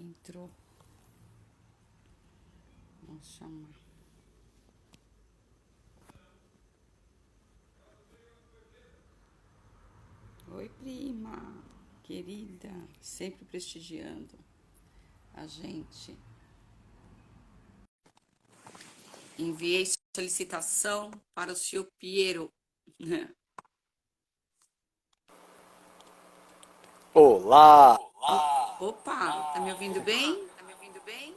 Entrou. Vamos chamar. Oi, prima, querida, sempre prestigiando a gente. Enviei solicitação para o senhor Piero. Olá! Opa, tá me ouvindo bem?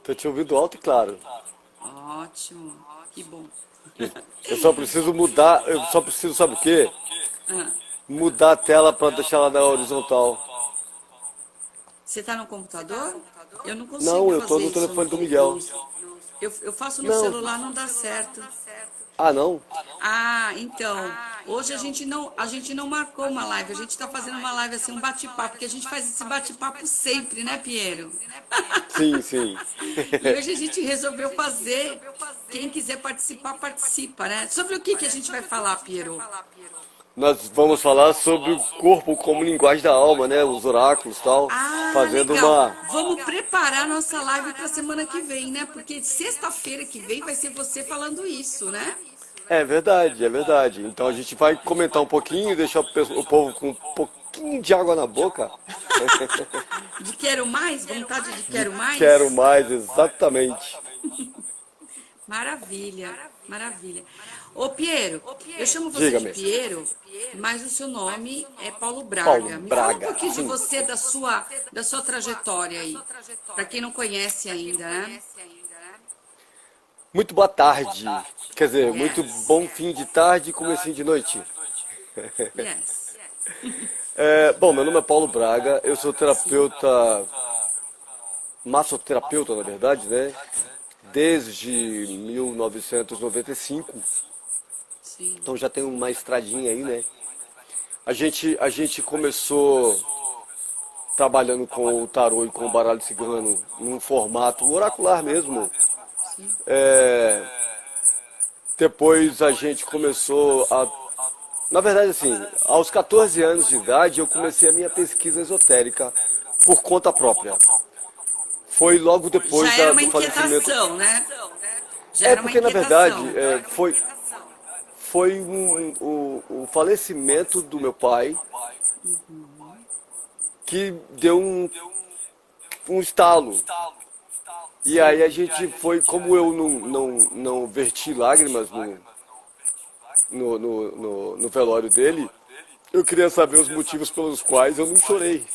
Tô te ouvindo alto e claro. Ótimo, que bom. Eu só preciso mudar, eu só preciso, sabe o quê? Ah, Mudar a tela pra deixar ela na horizontal. você tá no computador? Eu não consigo Não, eu tô fazer no isso no telefone do Miguel. computador. Eu faço no Não. celular, não dá certo. Ah, não? Ah, então, hoje a gente não marcou uma live, a gente está fazendo uma live assim, um bate-papo, porque a gente faz esse bate-papo sempre, né, Piero? Sim, sim. E hoje a gente resolveu fazer. Quem quiser participar, participa, né? Sobre o que a gente vai falar, Piero? Nós vamos falar sobre o corpo como linguagem da alma, né? Os oráculos e tal. Ah, Fazendo legal. uma. Vamos preparar nossa live para semana que vem, né? Porque sexta-feira que vem vai ser você falando isso, né? É verdade, é verdade. Então a gente vai comentar um pouquinho e deixar o povo com um pouquinho de água na boca. De quero mais, vontade de De quero quero mais. mais, exatamente. Maravilha, maravilha. Ô, Piero, eu chamo você de Diga-me. Piero, mas o seu nome é Paulo Paulo Braga. Me fala um Braga, pouquinho de sim. você, da sua trajetória aí, para quem não conhece ainda, né? Muito boa tarde. Quer dizer, muito Yes, bom fim de tarde e comecinho de noite. yes. Bom, meu nome é Paulo Braga, eu sou terapeuta, massoterapeuta na verdade, né? Desde 1995, Sim, então já tem uma estradinha aí, né? A gente começou trabalhando com o tarô e com o baralho cigano num formato oracular mesmo. sim. Depois a gente começou a. Na verdade, assim, aos 14 anos de idade eu comecei a minha pesquisa esotérica por conta própria. Foi logo depois Já era uma do falecimento. inquietação, né? Já É era uma porque, na verdade, inquietação. foi o falecimento do meu pai que deu um estalo. E aí a Sim. gente foi, como eu não verti lágrimas no velório dele, eu queria saber os motivos pelos quais eu não chorei.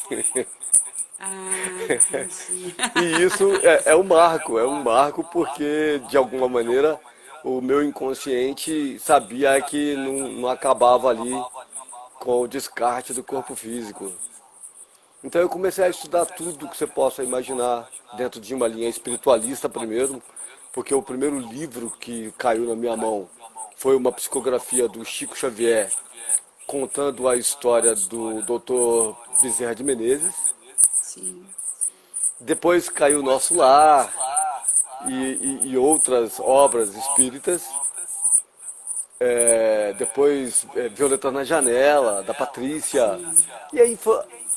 Ah, entendi. E isso é um marco porque, de alguma maneira, o meu inconsciente sabia que não acabava ali com o descarte do corpo físico. Então eu comecei a estudar tudo que você possa imaginar dentro de uma linha espiritualista primeiro, porque o primeiro livro que caiu na minha mão foi uma psicografia do Chico Xavier, contando a história do Dr. Bezerra de Menezes. Sim. Depois caiu Nosso Lar e outras obras espíritas. Depois Violeta na Janela, da Patrícia. Sim. E aí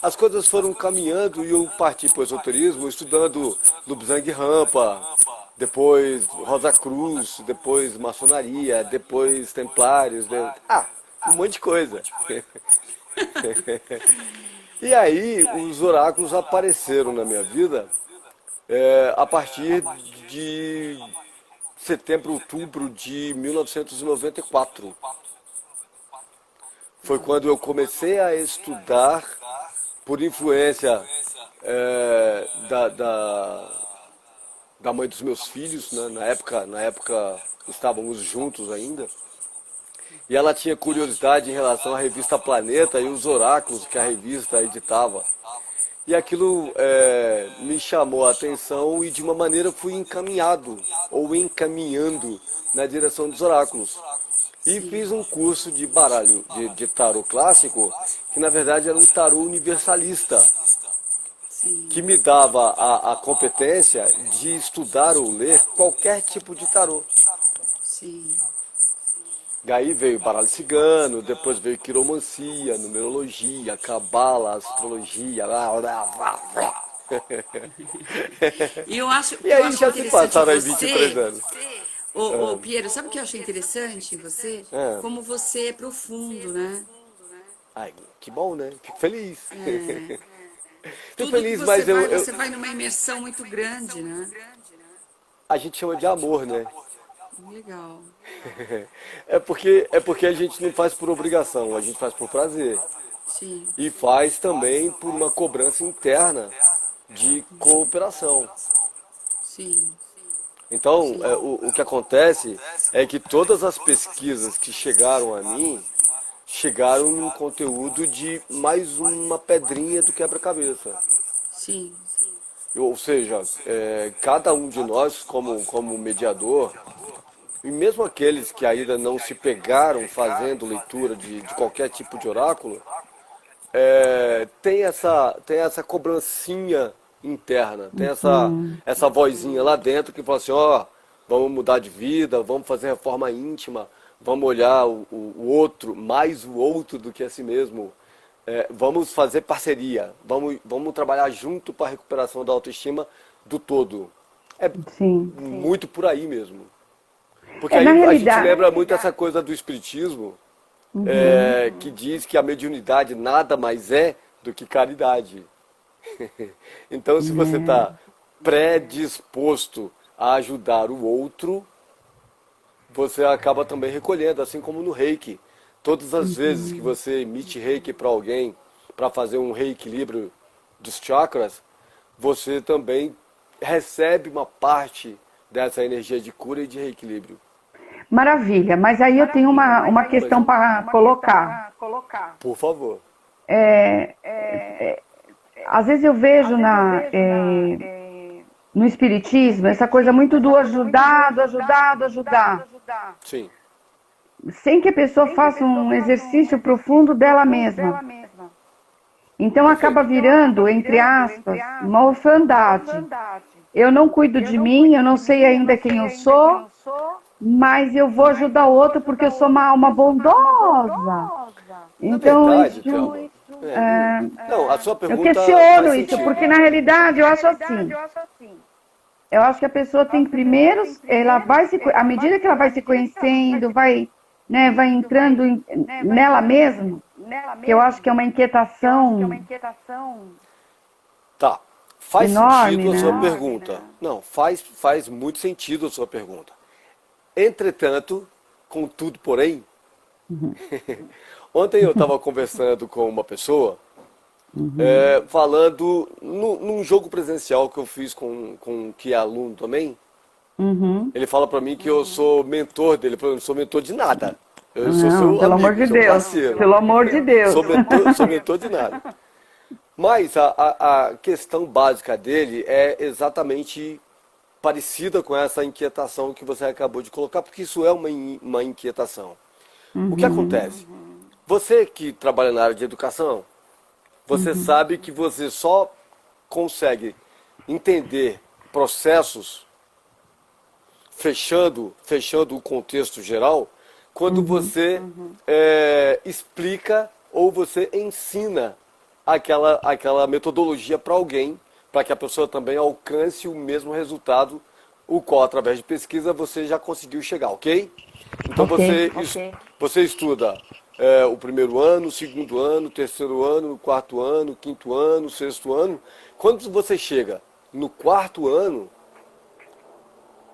as coisas foram caminhando e eu parti para o esoterismo, estudando Lubzang Rampa, depois Rosa Cruz, depois maçonaria, depois templários, um monte de coisa. E aí os oráculos apareceram na minha vida a partir de setembro, outubro de 1994. Foi quando eu comecei a estudar, por influência da mãe dos meus filhos, né? Na época estávamos juntos ainda. E ela tinha curiosidade em relação à revista Planeta e os oráculos que a revista editava. E aquilo me chamou a atenção e de uma maneira fui encaminhado ou encaminhando na direção dos oráculos. E Sim. fiz um curso de baralho, de tarô clássico, que na verdade era um tarô universalista, que Sim. me dava a competência de estudar ou ler qualquer tipo de tarô. Sim. Daí veio baralho cigano, depois veio quiromancia, numerologia, cabala, astrologia, blá, blá, blá, blá. E eu acho, o E que eu aí acho já se interessante em passaram aí 23 você, anos. ô, Piero, sabe o que eu achei interessante em você? Ah, Como você é profundo, né? ai, que bom, né? Fico feliz. É, Fico tudo que feliz, mas você vai numa imersão muito grande, né? a gente chama de amor, né? Legal. É porque a gente não faz por obrigação, a gente faz por prazer. Sim, E faz também por uma cobrança interna de cooperação. sim, Então, sim. o que acontece é que todas as pesquisas que chegaram a mim chegaram num conteúdo de mais uma pedrinha do quebra-cabeça. Sim. Ou seja, cada um de nós, como mediador, e mesmo aqueles que ainda não se pegaram fazendo leitura de qualquer tipo de oráculo, tem essa cobrancinha interna, tem essa vozinha lá dentro que fala assim, ó, vamos mudar de vida, vamos fazer reforma íntima, vamos olhar o outro, mais o outro do que a si mesmo, vamos fazer parceria, vamos trabalhar junto para a recuperação da autoestima do todo. É Sim. muito por aí mesmo. Porque É, na aí a gente realidade. lembra muito essa coisa do espiritismo, Uhum. que diz que a mediunidade nada mais é do que caridade. Então, se você está predisposto a ajudar o outro, você acaba também recolhendo, assim como no reiki. Todas as vezes que você emite reiki para alguém, para fazer um reequilíbrio dos chakras, você também recebe uma parte dessa energia de cura e de reequilíbrio. Maravilha, mas aí eu tenho uma Pois questão não. para colocar. Por favor. Às vezes eu vejo no Espiritismo essa coisa muito do ajudar, do ajudar, do ajudar, Sim. sem que a pessoa faça um exercício profundo dela mesma. Então acaba Perfeito. virando, entre aspas, uma orfandade. Eu não cuido de mim, eu não sei ainda quem eu sou, mas eu vou ajudar o outro porque eu sou uma alma bondosa. Na Então verdade, isso, Thelma, não, a sua eu pergunta questiono faz isso, sentido. porque na realidade eu acho assim. Eu acho que a pessoa tem que primeiro, à medida que ela vai se conhecendo, vai, né, vai entrando nela mesma, que eu acho que é uma inquietação Tá. Faz enorme, sentido a né? sua pergunta. Não, faz muito sentido a sua pergunta. Entretanto, contudo, porém, ontem eu estava conversando com uma pessoa, falando num jogo presencial que eu fiz com que é aluno também. Uhum. Ele fala para mim que eu sou mentor dele. Eu não sou mentor de nada. Eu sou Não, seu pelo amor amigo, de seu Deus, parceiro. pelo amor de Deus. Sou mentor de nada. Mas a questão básica dele é exatamente parecida com essa inquietação que você acabou de colocar, porque isso é uma inquietação. O que Uhum, acontece? Você que trabalha na área de educação, você sabe que você só consegue entender processos fechando o contexto geral quando você explica ou você ensina aquela metodologia para alguém, para que a pessoa também alcance o mesmo resultado, o qual, através de pesquisa, você já conseguiu chegar, ok? Então ok. você estuda o primeiro ano, o segundo ano, o terceiro ano, o quarto ano, o quinto ano, o sexto ano. Quando você chega no quarto ano,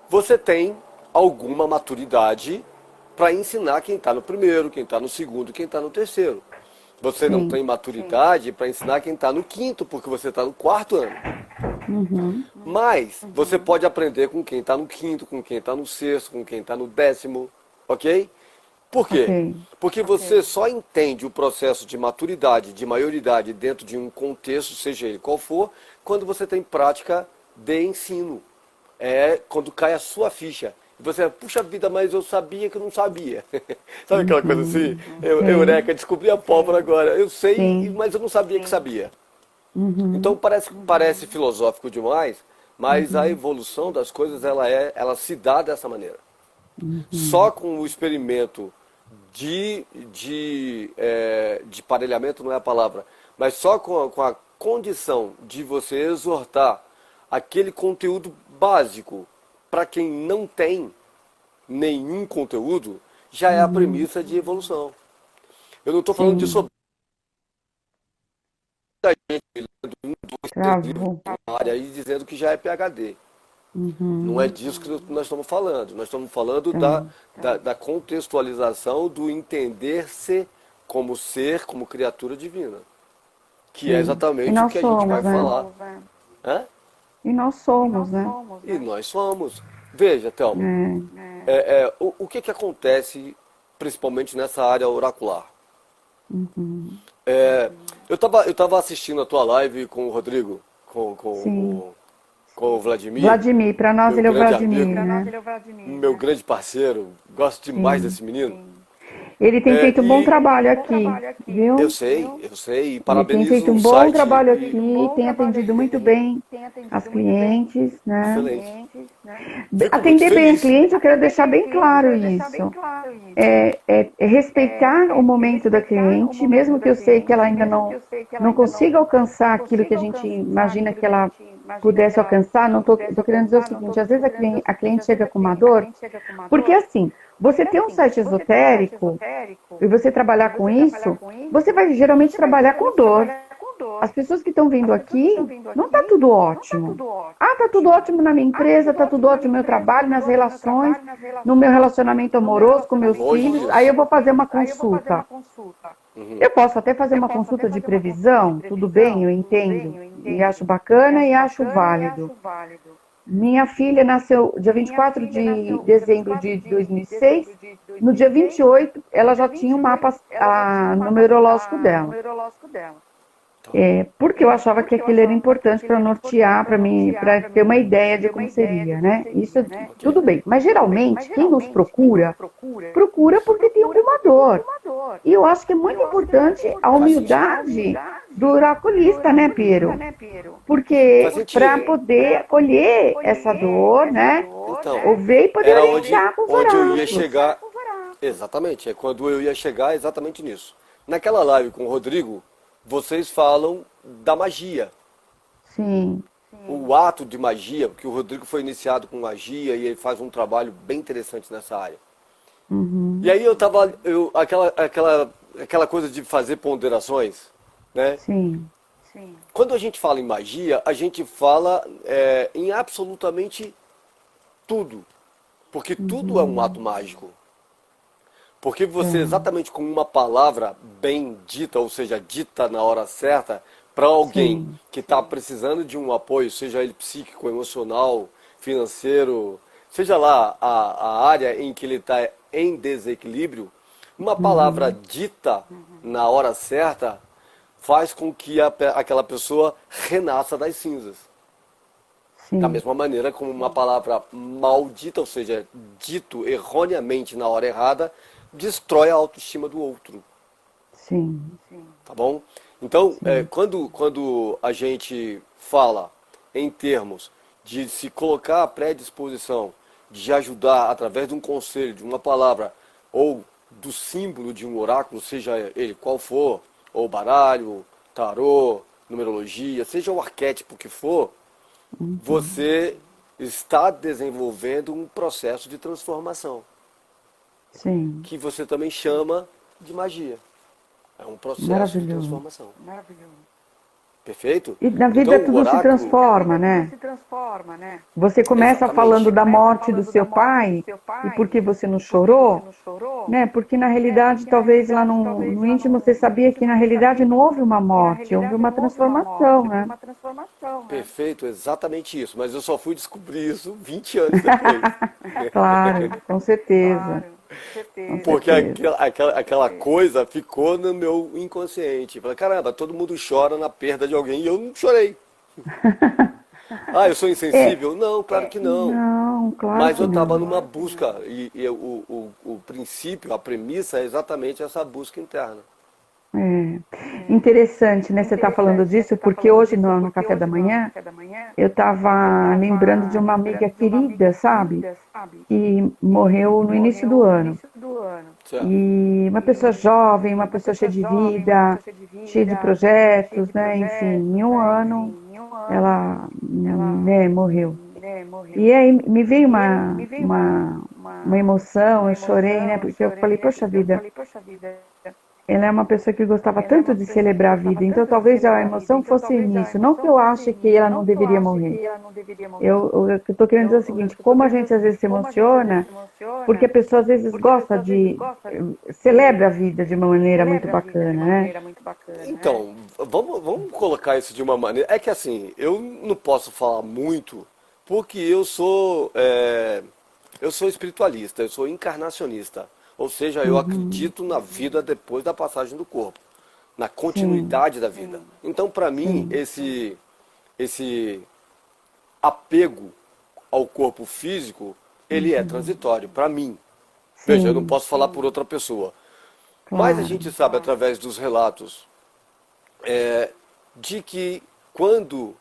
você tem alguma maturidade para ensinar quem está no primeiro, quem está no segundo, quem está no terceiro. Você não Sim. tem maturidade para ensinar quem está no quinto, porque você está no quarto ano. Uhum, Mas você pode aprender com quem está no quinto, com quem está no sexto, com quem está no décimo, ok? Por quê? ok. Porque você só entende o processo de maturidade, de maioridade dentro de um contexto, seja ele qual for, quando você tem prática de ensino. É quando cai a sua ficha. E você, puxa vida, mas eu sabia que eu não sabia. Sabe aquela coisa assim? Sim, Eureka, descobri a pólvora agora. Eu sei, sim. mas eu não sabia que sabia. Então Uhum, parece filosófico demais, mas a evolução das coisas ela se dá dessa maneira. Só com o experimento de parelhamento não é a palavra, mas só com condição de você exortar aquele conteúdo básico para quem não tem nenhum conteúdo, já é a premissa de evolução. Eu não estou falando de Sim. gente lendo um, dois, três livros Travou. na área e dizendo que já é PhD. Não é disso que nós estamos falando. Nós estamos falando Tá. da contextualização do entender-se como ser, como criatura divina. Que é Sim. E exatamente o nós que a gente vai somos, né? falar. Hã? E nós somos, né? E nós somos. Veja, Thelma, É. o que acontece principalmente nessa área oracular? É, eu tava assistindo a tua live com o Rodrigo, Sim. com o Vladimir, Vladimir, para nós meu ele é o grande Vladimir, amigo, né? meu grande parceiro. Gosto demais Sim. desse menino. Ele tem É, feito um bom e trabalho aqui, eu viu? sei, eu sei, e Ele tem parabenizo feito o um bom site. trabalho aqui, tem atendido muito bem as clientes, né? Excelente. Fico muito Atender bem a feliz. cliente, eu quero deixar bem claro isso. É respeitar o momento da cliente, mesmo que eu sei que ela ainda não consiga alcançar aquilo que a gente imagina que ela pudesse alcançar. Não tô querendo dizer o seguinte, às vezes a cliente chega com uma dor, porque assim, você tem um site esotérico e você trabalhar com isso, você vai geralmente trabalhar com dor. As pessoas que estão vindo aqui, não está tudo ótimo. Ah, está tudo ótimo na minha empresa, está tudo ótimo no meu trabalho, nas relações, no meu relacionamento amoroso com meus Longe filhos. disso. Aí eu vou fazer uma consulta. Eu posso até fazer uma consulta de previsão, tudo bem, eu entendo. E acho bacana e acho válido. Minha filha nasceu dia 24 de dezembro de 2006. No dia 28, ela já tinha o mapa numerológico dela. Porque eu achava que aquilo era importante para nortear, para mim, para ter uma ideia de como seria, né? Isso tudo bem. Mas geralmente, quem nos procura porque tem alguma dor. E eu acho que é muito importante a humildade do oraculista, né, Piero? Porque Faz para sentido. poder acolher essa dor, né? Então, Ouvir e poder era orientar com os onde eu ia oráculos. chegar. Exatamente, é quando eu ia chegar exatamente nisso. Naquela live com o Rodrigo, vocês falam da magia. Sim, O ato de magia, porque o Rodrigo foi iniciado com magia e ele faz um trabalho bem interessante nessa área. E aí aquela coisa de fazer ponderações, né? sim, Quando a gente fala em magia, a gente fala em absolutamente tudo. Porque tudo é um ato mágico. Porque você, exatamente com uma palavra bem dita, ou seja, dita na hora certa, para alguém sim, que está precisando de um apoio, seja ele psíquico, emocional, financeiro, seja lá a área em que ele está em desequilíbrio, uma palavra dita na hora certa faz com que aquela pessoa renasça das cinzas. Da sim, mesma maneira como uma palavra maldita, ou seja, dito erroneamente na hora errada, destrói a autoestima do outro. sim, Tá bom? Então, quando a gente fala em termos de se colocar à predisposição, de ajudar através de um conselho, de uma palavra, ou do símbolo de um oráculo, seja ele qual for, ou baralho, tarô, numerologia, seja o arquétipo que for, você está desenvolvendo um processo de transformação, sim. que você também chama de magia. É um processo de Maravilhoso. transformação. Perfeito? E na vida Então, o tudo se oráculo, transforma, né? Você começa falando exatamente. da morte do seu pai, e por que você não chorou, né? Porque na realidade, talvez lá no íntimo você sabia que na realidade não houve uma morte, houve uma transformação, né? Perfeito, exatamente isso. Mas eu só fui descobrir isso 20 anos depois. Claro, com certeza. Porque certeza. aquela coisa ficou no meu inconsciente. Falei, caramba, todo mundo chora na perda de alguém e eu não chorei. Ah, eu sou insensível? Não, claro que não. Não, claro Mas que eu estava não. numa busca e o princípio, a premissa é exatamente essa busca interna. É. interessante, né? Você está falando disso, porque hoje no café da manhã eu estava lembrando de uma amiga querida, sabe? Que morreu no início do ano. Certo. E uma pessoa jovem, uma pessoa cheia de vida, cheia de projetos, né? Enfim, em um ano ela, né, morreu. E aí me veio uma emoção, eu chorei, né? Porque eu falei, poxa vida, ela é uma pessoa que gostava tanto de celebrar a vida, então talvez a emoção fosse nisso. Não que eu ache que ela não deveria morrer. Eu estou querendo dizer o seguinte, como a gente às vezes se emociona, porque a pessoa às vezes gosta celebra a vida de uma maneira muito bacana, né? Então, vamos colocar isso de uma maneira. É que assim, eu não posso falar muito, porque eu sou espiritualista, eu sou encarnacionista. Ou seja, eu acredito na vida depois da passagem do corpo, na Sim, continuidade da vida. Então, para mim, sim, esse apego ao corpo físico, ele é transitório, para mim. Veja, eu não sim, posso falar por outra pessoa. Mas a claro. gente sabe através dos relatos de que quando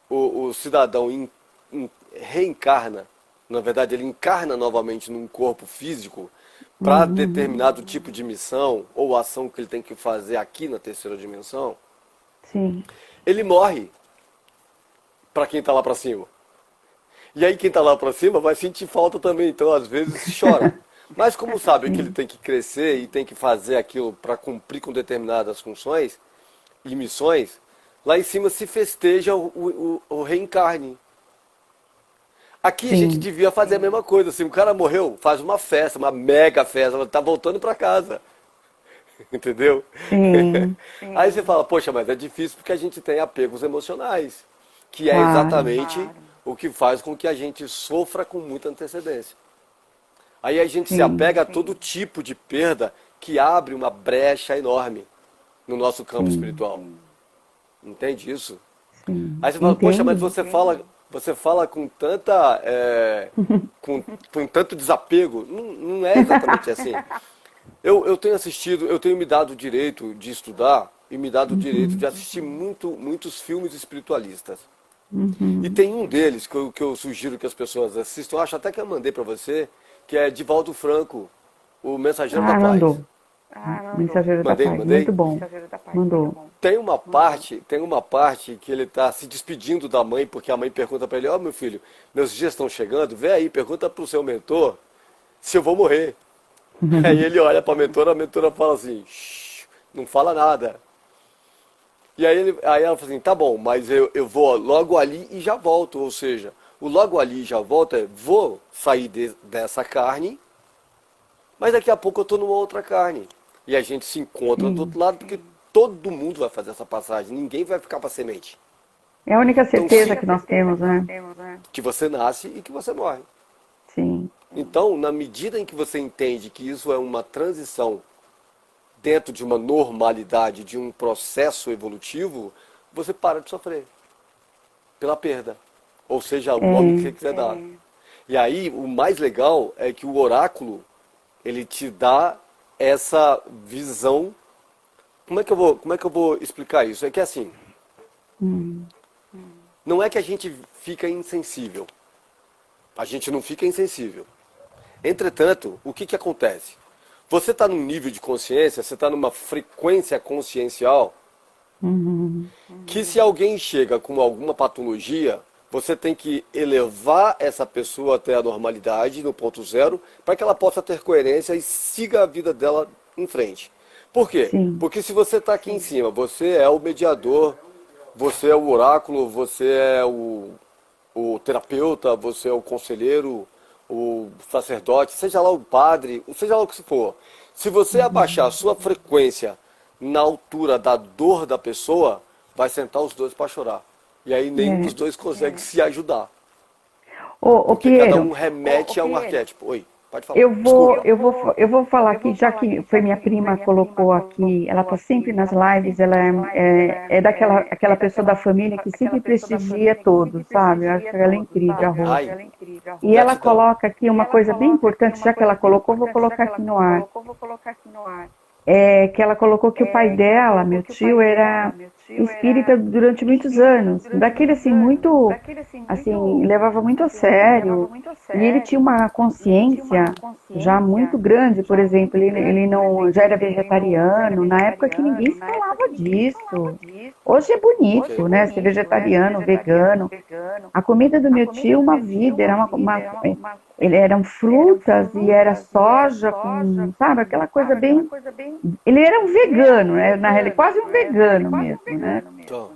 o cidadão reencarna, na verdade ele encarna novamente num corpo físico para Uhum, determinado tipo de missão ou ação que ele tem que fazer aqui na terceira dimensão, sim, ele morre para quem está lá para cima. E aí quem está lá para cima vai sentir falta também, então às vezes chora. Mas como sabe que ele sim, tem que crescer e tem que fazer aquilo para cumprir com determinadas funções e missões, lá em cima se festeja o reencarne. Aqui a gente sim, devia fazer a mesma coisa. Se o cara morreu, faz uma festa, uma mega festa, ela tá voltando para casa. Entendeu? sim, Aí você fala, poxa, mas é difícil porque a gente tem apegos emocionais, que é claro. exatamente o que faz com que a gente sofra com muita antecedência. Aí a gente se Sim, apega a todo tipo de perda que abre uma brecha enorme no nosso campo sim, espiritual. Entende isso? sim. Aí você fala, poxa, mas Entendo? você fala com tanta, com tanto desapego. Não, não é exatamente assim. Eu tenho assistido, eu tenho me dado o direito de estudar e me dado o direito de Uhum, assistir muitos filmes espiritualistas. E uhum. tem um deles que eu sugiro que as pessoas assistam, eu acho até que eu mandei para você, que é Divaldo Franco, O Mensageiro da Ah, Paz. mandou. Mensageiro da Mandei, Paz. Muito mandei? bom. Mandou. Tem uma parte que ele está se despedindo da mãe, porque a mãe pergunta para ele, ó meu filho, meus dias estão chegando, vê aí, pergunta para o seu mentor se eu vou morrer. Aí ele olha para a mentora fala assim, "Shh, não fala nada. E aí ela fala assim, tá bom, mas eu vou logo ali e já volto. Ou seja, o logo ali e já volto é, vou sair dessa carne, mas daqui a pouco eu estou numa outra carne. E a gente se encontra do Sim. outro lado, porque todo mundo vai fazer essa passagem, ninguém vai ficar para semente. É a única Então, certeza que nós temos, né? que você nasce e que você morre. Sim. Então, na medida em que você entende que isso é uma transição dentro de uma normalidade, de um processo evolutivo, você para de sofrer pela perda. Ou seja, o nome que É, você quiser dar. E aí, o mais legal é que o oráculo, ele te dá essa visão. Como é que eu vou explicar isso? É que assim, hum, não é que a gente fica insensível. A gente não fica insensível. Entretanto, o que acontece? Você está num nível de consciência, você está numa frequência consciencial, uhum, que se alguém chega com alguma patologia, você tem que elevar essa pessoa até a normalidade, no ponto zero, para que ela possa ter coerência e siga a vida dela em frente. Por quê? sim, Porque se você está aqui em cima, você é o mediador, você é o oráculo, você é o terapeuta, você é o conselheiro, o sacerdote, seja lá o padre, seja lá o que for. Se você abaixar a sua frequência na altura da dor da pessoa, vai sentar os dois para chorar. E aí nenhum dos é. dois consegue se ajudar. Ô, Porque cada Piero, um remete a um arquétipo. Oi, pode falar. Desculpa. eu vou falar aqui, já que foi minha prima colocou aqui, ela está sempre nas lives, ela é daquela aquela pessoa da família que sempre prestigia todos, sabe? Eu acho ela é incrível, a Rose. Ai, E ela gratidão. coloca aqui uma coisa bem importante, já que ela colocou, vou colocar aqui no ar. que ela colocou que o pai dela, meu tio, era espírita durante muitos anos. Daquele assim, muito, assim, levava muito a sério. E ele tinha uma consciência já muito grande, por exemplo, ele não, já era vegetariano, na época que ninguém se falava disso. Hoje é bonito, né? Ser vegetariano, vegano. A comida do meu tio, uma vida, era ele eram frutas e era soja com, sabe, aquela coisa bem. Ele era um vegano, né? Na realidade, quase um vegano mesmo, né? Então,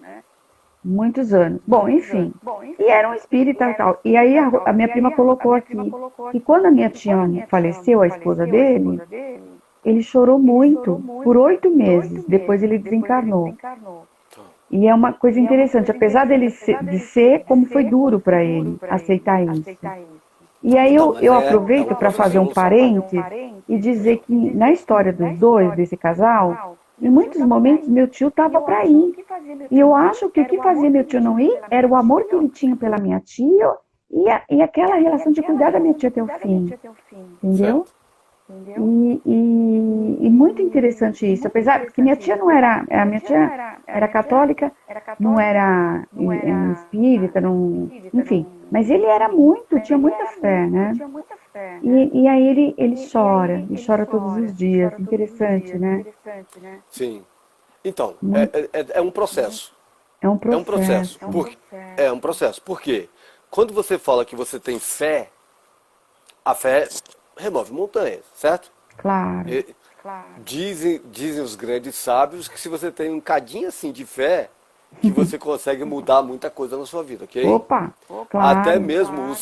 Muitos anos. Bom, enfim. E era um espírita e tal. E aí a minha prima colocou aqui que quando a minha tia faleceu, a esposa dele, ele chorou muito por 8 meses. Depois ele desencarnou. E é uma coisa interessante, apesar de ser como foi duro para ele aceitar isso. E aí não, mas eu é aproveito um para processo de fazer um evolução. parênteses e dizer que na história dos dois, desse casal, em muitos momentos meu tio estava para ir. E eu acho que o que fazia meu tio não ir era o amor que ele tinha pela minha tia e aquela relação de cuidar da minha tia até o fim. Entendeu? Certo. E muito interessante isso, apesar que minha tia não era, a minha tia era católica, não era espírita, não, enfim, mas ele era muito, tinha muita fé, né? E aí ele chora todos os dias, interessante, né? Sim. Então, Muito, é um processo. é um É um processo. processo, É um processo. Por quê? Quando você fala que você tem fé, a fé remove montanhas, certo? claro. E- dizem os grandes sábios que se você tem um cadinho assim de fé, que você consegue mudar muita coisa na sua vida, ok? Opa, Até claro. mesmo o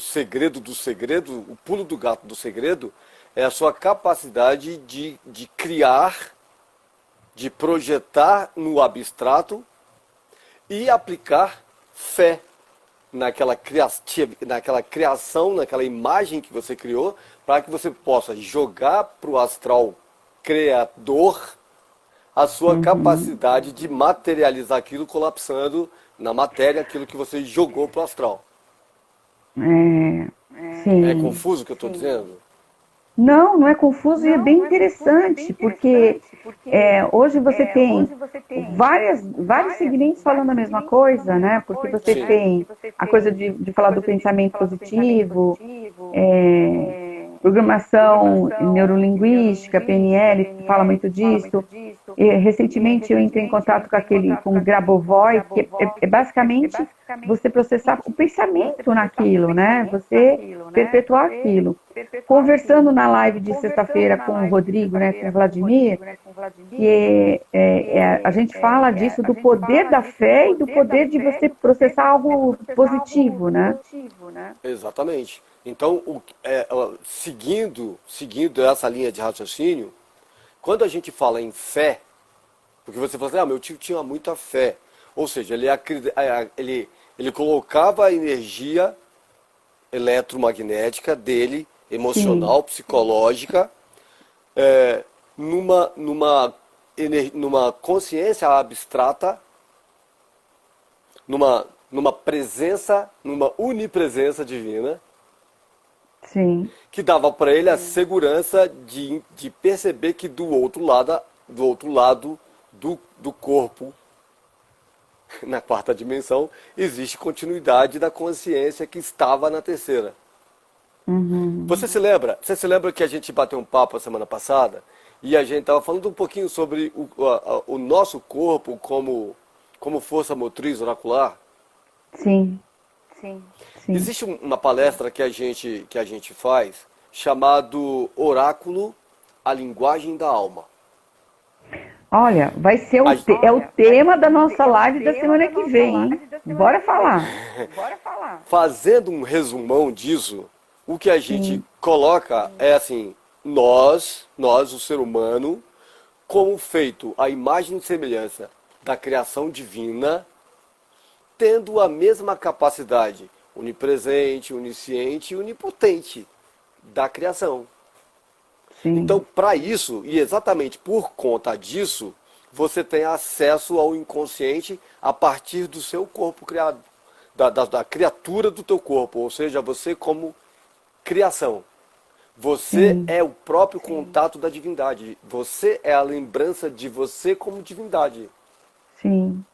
segredo do segredo, o pulo do gato do segredo, é a sua capacidade de criar, de projetar no abstrato e aplicar fé naquela criação, naquela imagem que você criou, para que você possa jogar para o astral criador a sua capacidade de materializar aquilo colapsando na matéria, aquilo que você jogou para o astral. É, É sim. confuso o que eu estou dizendo? Não, não é confuso e é bem interessante, porque hoje você tem vários segmentos falando a mesma coisa, né? Porque você Sim. tem a coisa de falar do pensamento positivo, programação neurolinguística, PNL, que fala muito disso. E, recentemente eu entrei em contato com o Grabovoi, que é basicamente você processar o pensamento naquilo, né? Você perpetuar aquilo. Conversando na live de sexta-feira com o Rodrigo, né, com o Vladimir, que a gente fala disso, do poder da fé e do poder de você processar algo positivo, né? Exatamente. Então, seguindo essa linha de raciocínio, quando a gente fala em fé, porque você fala assim, meu tio tinha muita fé. Ou seja, ele colocava a energia eletromagnética dele, Sim, emocional, psicológica, é, numa consciência abstrata, numa presença, numa unipresença divina, sim, que dava para ele a segurança de perceber que do outro lado do corpo, na quarta dimensão, existe continuidade da consciência que estava na terceira. uhum, Você se lembra que a gente bateu um papo a semana passada e a gente estava falando um pouquinho sobre o nosso corpo como força motriz oracular? sim, sim. Existe uma palestra que a gente faz chamado Oráculo, a linguagem da alma. Olha, vai ser A- é o tema da nossa live da semana que vem, hein? Bora falar. Fazendo um resumão disso, o que a gente Sim, coloca é assim, nós, o ser humano, como feito a imagem e semelhança da criação divina, tendo a mesma capacidade onipresente, onisciente e onipotente da criação. Então, sim, para isso, e exatamente por conta disso, você tem acesso ao inconsciente a partir do seu corpo criado, da criatura do teu corpo, ou seja, você como criação. Você sim, é o próprio contato da divindade. Você é a lembrança de você como divindade. sim.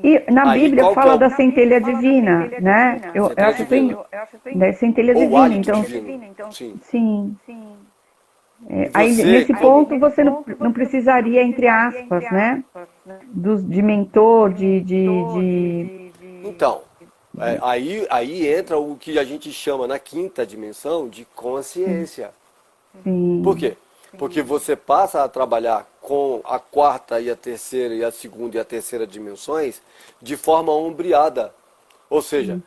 E na Aí Bíblia qual que é fala o da centelha divina, né? Eu centelha acho que divina? da centelha Ou divina. hálito Então, divino? Sim. sim. E Aí você, nesse como. ponto você não precisaria, entre aspas, né? De mentor, Então, aí entra o que a gente chama na quinta dimensão de consciência. Por sim, quê? Porque você passa a trabalhar com a quarta e a terceira e a segunda e a terceira dimensões de forma ombreada. Ou seja,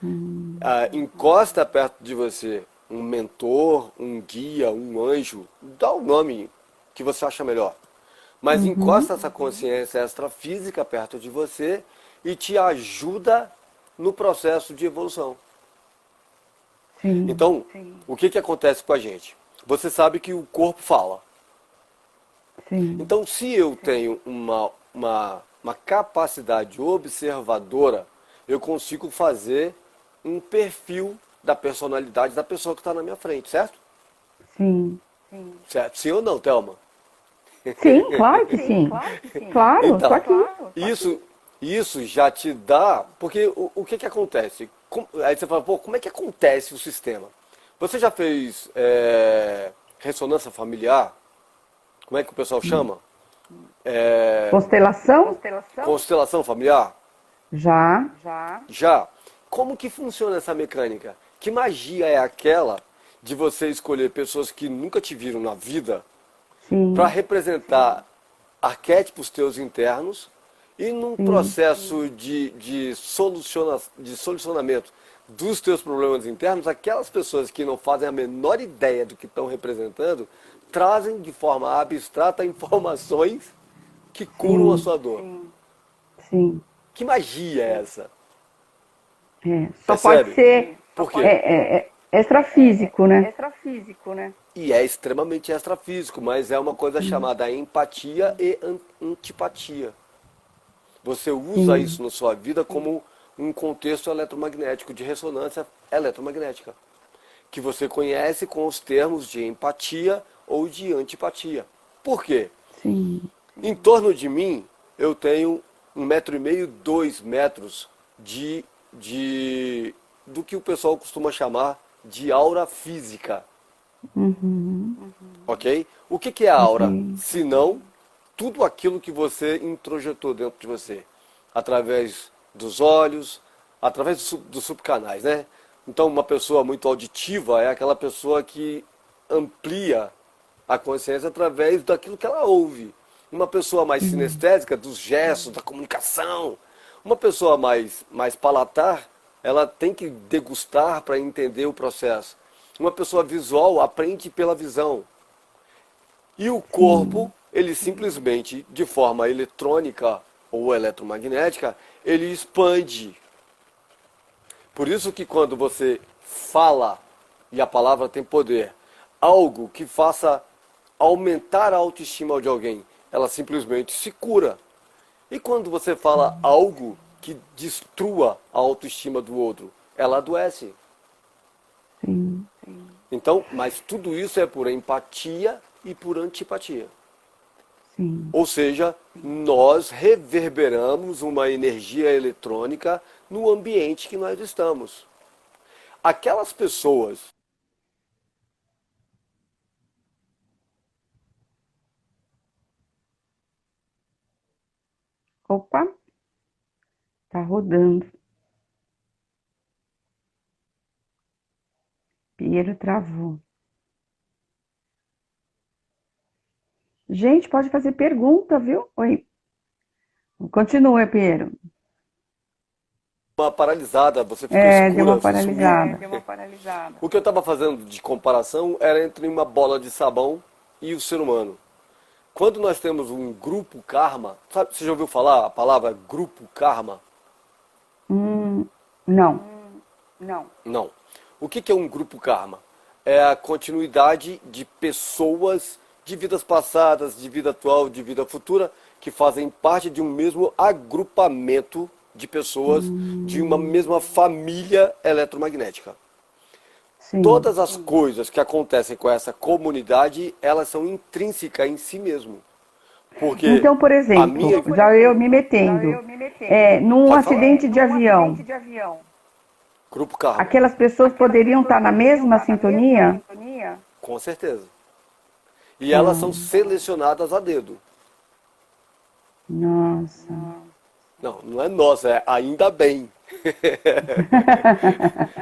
encosta perto de você um mentor, um guia, um anjo, dá o nome que você acha melhor. Mas encosta essa consciência extrafísica perto de você e te ajuda no processo de evolução. sim, Então, o que acontece com a gente? Você sabe que o corpo fala. sim, Então, se eu tenho uma capacidade observadora, eu consigo fazer um perfil da personalidade da pessoa que está na minha frente, certo? sim. Certo? Sim ou não, Thelma? Sim, claro que sim. Claro, tô Então, aqui. isso, isso já te dá. Porque o que acontece? Aí você fala, pô, como é que acontece o sistema? Você já fez ressonância familiar? Como é que o pessoal chama? É, Constelação? constelação familiar? Já, Já. Como que funciona essa mecânica? Que magia é aquela de você escolher pessoas que nunca te viram na vida para sim, representar arquétipos teus internos e num sim, processo de solucionamento dos teus problemas internos, aquelas pessoas que não fazem a menor ideia do que estão representando, trazem de forma abstrata informações que curam a sim, sua dor. sim. Que magia é essa? Só pode Percebe? ser Por quê? extrafísico, né? E é extremamente extrafísico, mas é uma coisa chamada empatia e antipatia. Você usa Sim, isso na sua vida como um contexto eletromagnético, de ressonância eletromagnética, que você conhece com os termos de empatia ou de antipatia. Por quê? sim, Em torno de mim, eu tenho 1,5 m, 2 metros do que o pessoal costuma chamar de aura física. Ok? O que é a ok. aura? Se não, tudo aquilo que você introjetou dentro de você, através dos olhos, através dos subcanais, né? Então, uma pessoa muito auditiva é aquela pessoa que amplia a consciência através daquilo que ela ouve. Uma pessoa mais Sim, sinestésica, dos gestos, da comunicação. Uma pessoa mais palatar, ela tem que degustar para entender o processo. Uma pessoa visual aprende pela visão. E o corpo, sim, ele simplesmente, de forma eletrônica ou eletromagnética, ele expande. Por isso que quando você fala, e a palavra tem poder, algo que faça aumentar a autoestima de alguém, ela simplesmente se cura. E quando você fala algo que destrua a autoestima do outro, ela adoece. sim, Então, mas tudo isso é por empatia e por antipatia. sim. Ou seja, nós reverberamos uma energia eletrônica no ambiente que nós estamos. Aquelas pessoas. Opa, tá rodando. Piero travou. Gente, pode fazer pergunta, viu? Oi. Continua, Piero. Uma paralisada, você ficou Deu uma escura, você sumiu. paralisada. O que eu estava fazendo de comparação era entre uma bola de sabão e o ser humano. Quando nós temos um grupo karma, sabe, você já ouviu falar a palavra grupo karma? Não. Não. O que é um grupo karma? É a continuidade de pessoas de vidas passadas, de vida atual, de vida futura, que fazem parte de um mesmo agrupamento de pessoas de uma mesma família eletromagnética. sim. Todas as coisas que acontecem com essa comunidade, elas são intrínsecas em si mesmo. Porque Então, por a exemplo, minha... já eu me metendo, num Pode falar. acidente de avião, Grupo Karma, aquelas pessoas poderiam estar na mesma sintonia? com certeza. E elas são selecionadas a dedo. Nossa. Não, não é nossa, é ainda bem.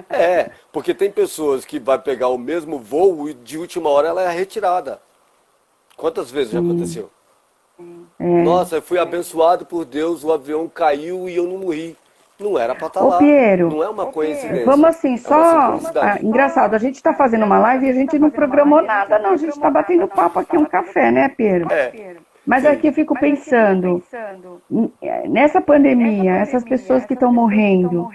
É, porque tem pessoas que vai pegar o mesmo voo e de última hora ela é retirada. Quantas vezes já aconteceu? Nossa, eu fui abençoado por Deus, o avião caiu e eu não morri. Não era para estar Ô, lá. Piero, Não é uma coincidência. vamos assim, É uma só. sincronicidade. Engraçado, a gente está fazendo uma live e a gente não programou nada, não. A gente está batendo papo aqui, um café, né, Piero? É, Mas sim. aqui eu fico pensando, nessa pandemia, essas pessoas que estão morrendo,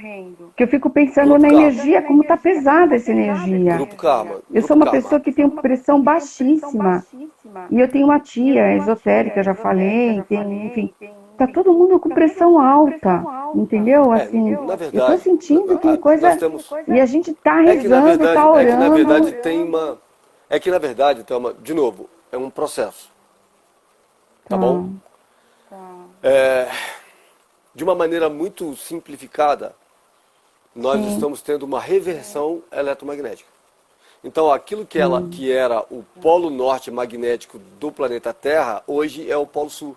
que eu fico pensando Grupo na Karma. energia, como está pesada essa energia. Grupo Karma. Eu Grupo sou uma Karma. pessoa que tem pressão baixíssima. E eu tenho uma tia esotérica, já falei, tem, enfim. Tá todo mundo com pressão alta, entendeu? Assim, Na eu tô verdade, sentindo que nós coisa. temos... E a gente tá É que na rezando, verdade, tá orando. tem uma... É que na verdade, Thelma, de novo, é um processo. Tá bom? De uma maneira muito simplificada, nós estamos tendo uma reversão eletromagnética. Então, aquilo que era o polo norte magnético do planeta Terra, hoje é o polo sul.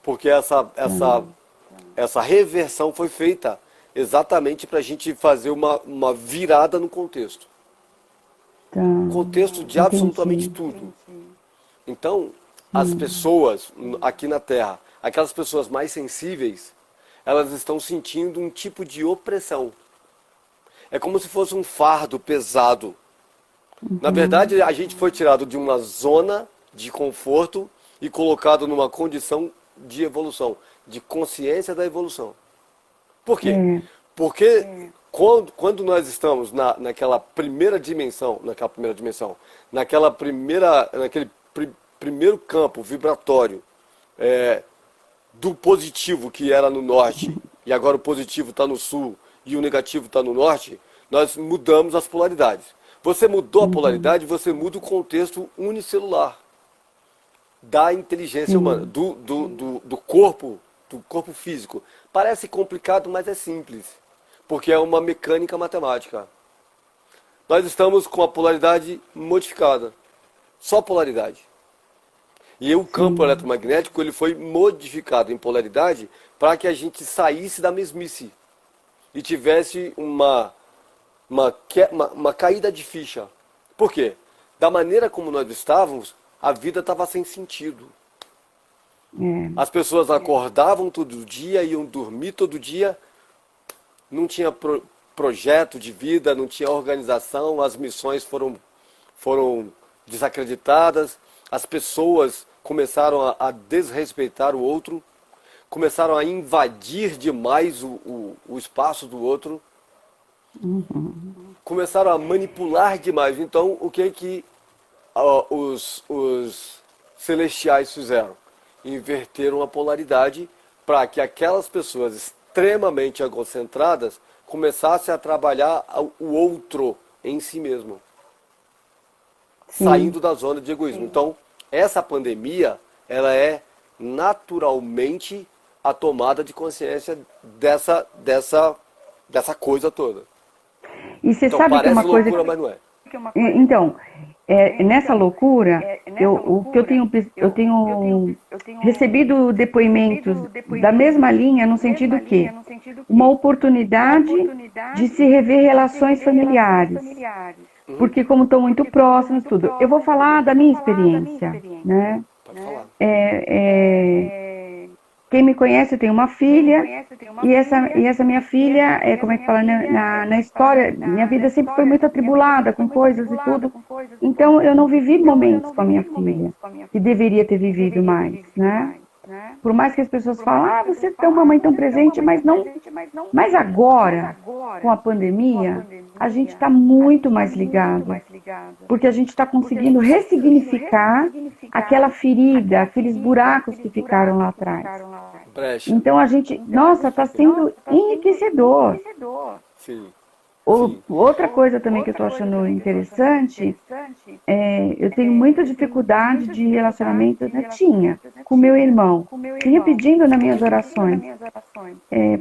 Porque essa reversão foi feita exatamente para a gente fazer uma virada no contexto. Tá, Contexto de absolutamente tudo. Então, as pessoas aqui na Terra, aquelas pessoas mais sensíveis, elas estão sentindo um tipo de opressão. É como se fosse um fardo pesado. Na verdade, a gente foi tirado de uma zona de conforto e colocado numa condição de evolução, de consciência da evolução. Por quê? Porque quando nós estamos naquele primeiro campo vibratório do positivo que era no norte, e agora o positivo está no sul e o negativo está no norte, nós mudamos as polaridades. Você mudou a polaridade, você muda o contexto unicelular da inteligência humana, do corpo físico. Parece complicado, mas é simples, porque é uma mecânica matemática. Nós estamos com a polaridade modificada, só polaridade. E o campo eletromagnético ele foi modificado em polaridade para que a gente saísse da mesmice e tivesse uma caída de ficha. Por quê? Da maneira como nós estávamos, a vida estava sem sentido. As pessoas acordavam todo dia, iam dormir todo dia, não tinha projeto de vida, não tinha organização, as missões foram desacreditadas, as pessoas começaram a desrespeitar o outro, começaram a invadir demais o espaço do outro, começaram a manipular demais. Então, o que os celestiais fizeram? Inverteram a polaridade para que aquelas pessoas extremamente egocentradas começassem a trabalhar o outro em si mesmo, saindo da zona de egoísmo. Então, essa pandemia, ela é naturalmente a tomada de consciência dessa coisa toda. E você Então, sabe que parece uma coisa. loucura, mas não é. Então, nessa loucura, eu tenho recebido depoimentos da mesma linha, no sentido que uma oportunidade de se rever relações familiares. Porque como estão muito próximos, tudo. Eu vou falar da minha experiência, né? Pode falar. Quem me conhece, eu tenho uma filha, e essa minha filha, como é que fala, na história, minha vida sempre foi muito atribulada, com coisas e tudo. Então, eu não vivi momentos com a minha filha, que deveria ter vivido mais, né? Por mais que as pessoas falem, você tem uma mãe tão presente, mas não. Mas agora, com a pandemia, a gente está muito mais ligado, porque a gente está conseguindo ressignificar aquela ferida, aqueles buracos que ficaram lá atrás. Brecha. Então a gente, nossa, está sendo enriquecedor. Sim. Sim. Outra coisa também que eu estou achando interessante, eu tenho muita dificuldade de relacionamento, né? Tinha, com meu irmão. Vinha pedindo nas minhas orações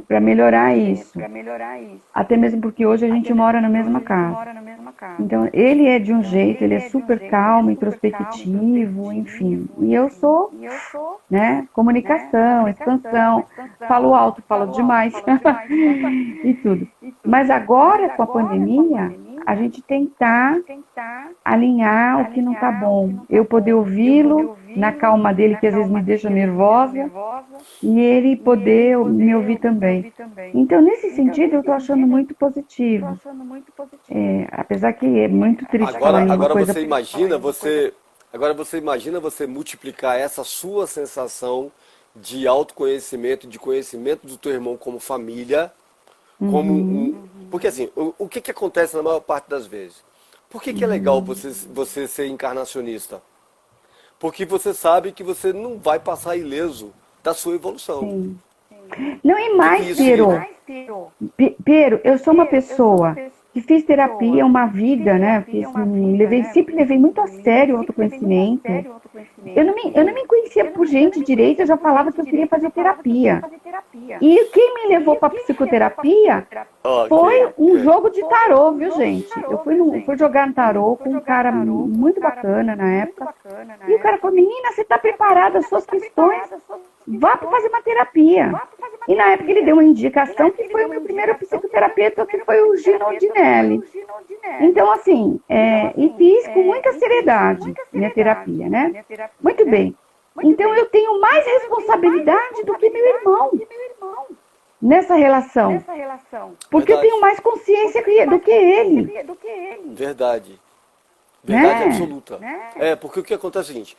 para melhorar isso. Até mesmo porque hoje a gente mora na mesma casa. Então, ele é de um jeito, ele é super calmo, introspectivo, enfim. E eu sou, né, comunicação, expansão, falo alto, falo demais e tudo. Mas agora, com a pandemia, a gente tentar alinhar o que não está bom. Eu poder ouvi-lo na calma dele, que às vezes me deixa nervosa, e ele poder me ouvir também. Então, nesse sentido, eu estou achando muito positivo. Apesar que é muito triste falar em uma Agora coisa. agora você imagina você multiplicar essa sua sensação de autoconhecimento, de conhecimento do teu irmão como família, como porque assim, o que que acontece na maior parte das vezes? Por que que é legal você ser encarnacionista? Porque você sabe que você não vai passar ileso da sua evolução. Sim. Não, e O que que mais, isso Pero, significa? Pero, eu sou uma pessoa que fiz terapia uma vida, né? Sempre levei muito a sério o autoconhecimento. Eu não me conhecia por gente direito, eu já falava que eu queria fazer terapia. E quem me levou para psicoterapia foi um jogo de tarô, viu, gente? Eu fui jogar no tarô com um cara muito bacana na época. E o cara falou: menina, você está preparada, as suas questões, vá para fazer uma terapia. E na época ele deu uma indicação que foi o meu primeiro psicoterapeuta, que foi o Gino Dinelli. Então, assim, e fiz com muita seriedade minha terapia, né? Muito bem. Então, eu tenho mais responsabilidade do que meu irmão nessa relação. Porque eu tenho mais consciência do que ele. Verdade. Verdade Né? absoluta. Porque o que acontece é o seguinte,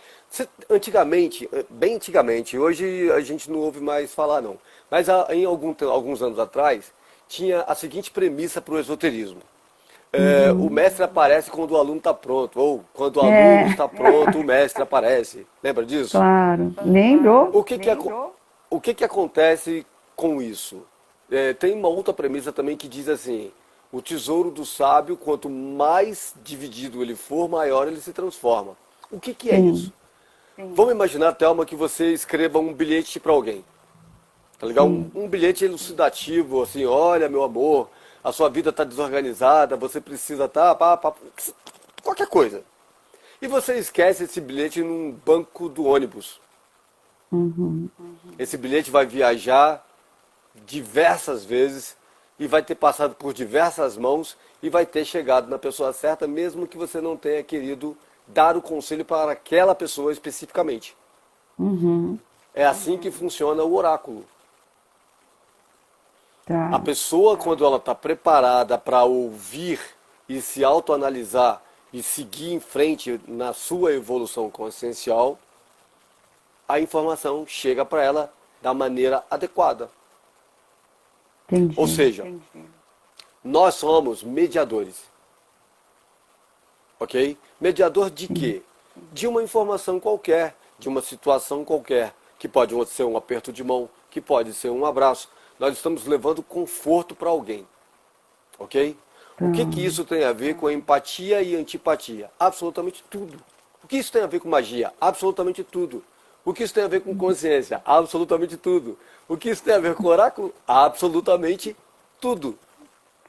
antigamente, bem antigamente, hoje a gente não ouve mais falar não, mas em alguns anos atrás, tinha a seguinte premissa para o esoterismo. O mestre aparece quando o aluno está pronto, ou quando o aluno está pronto, o mestre aparece. Lembra disso? Claro. Lembrou? O que que acontece com isso? Tem uma outra premissa também que diz assim, o tesouro do sábio, quanto mais dividido ele for, maior ele se transforma. O que que é isso? Vamos imaginar, Thelma, que você escreva um bilhete para alguém. Tá legal? Um bilhete elucidativo, assim, olha, meu amor, a sua vida está desorganizada, você precisa qualquer coisa. E você esquece esse bilhete num banco do ônibus. Esse bilhete vai viajar diversas vezes e vai ter passado por diversas mãos e vai ter chegado na pessoa certa, mesmo que você não tenha querido dar o conselho para aquela pessoa especificamente. É assim que funciona o oráculo. A pessoa, quando ela está preparada para ouvir e se autoanalisar e seguir em frente na sua evolução consciencial, a informação chega para ela da maneira adequada. Entendi. Ou seja, nós somos mediadores. Ok? Mediador de quê? De uma informação qualquer, de uma situação qualquer, que pode ser um aperto de mão, que pode ser um abraço. Nós estamos levando conforto para alguém. Ok? O que que isso tem a ver com empatia e antipatia? Absolutamente tudo. O que isso tem a ver com magia? Absolutamente tudo. O que isso tem a ver com consciência? Absolutamente tudo. O que isso tem a ver com oráculo? Absolutamente tudo.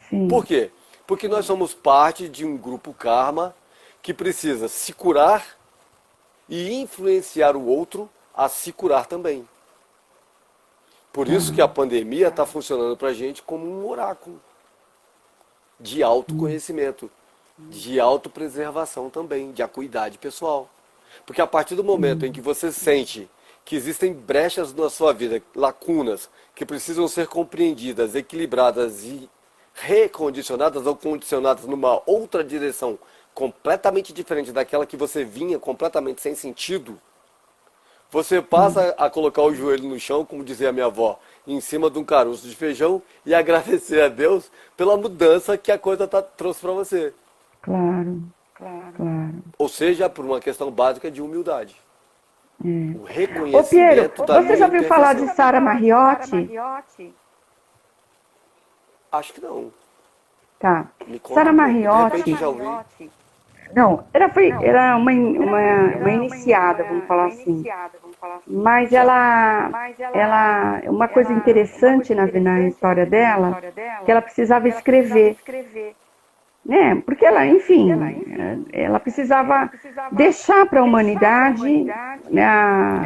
Sim. Por quê? Porque nós somos parte de um grupo karma que precisa se curar e influenciar o outro a se curar também. Por isso que a pandemia está funcionando para a gente como um oráculo de autoconhecimento, de autopreservação também, de acuidade pessoal. Porque a partir do momento em que você sente que existem brechas na sua vida, lacunas, que precisam ser compreendidas, equilibradas e recondicionadas ou condicionadas numa outra direção completamente diferente daquela que você vinha completamente sem sentido, você passa a colocar o joelho no chão, como dizia a minha avó, em cima de um caroço de feijão e agradecer a Deus pela mudança que a coisa trouxe para você. Claro. Ou seja, por uma questão básica de humildade. O Ô, reconhecimento Piero, da você já minha ouviu falar de imperfeição. Sara Marriotti? Acho que não. Tá. Me conta Sara um pouco. De repente Mariotti, já ouvi. não, era uma iniciada, vamos falar assim. Mas Certo. uma coisa interessante na história dela, que ela precisava escrever, né? Porque ela, enfim, ela precisava deixar para a humanidade, né,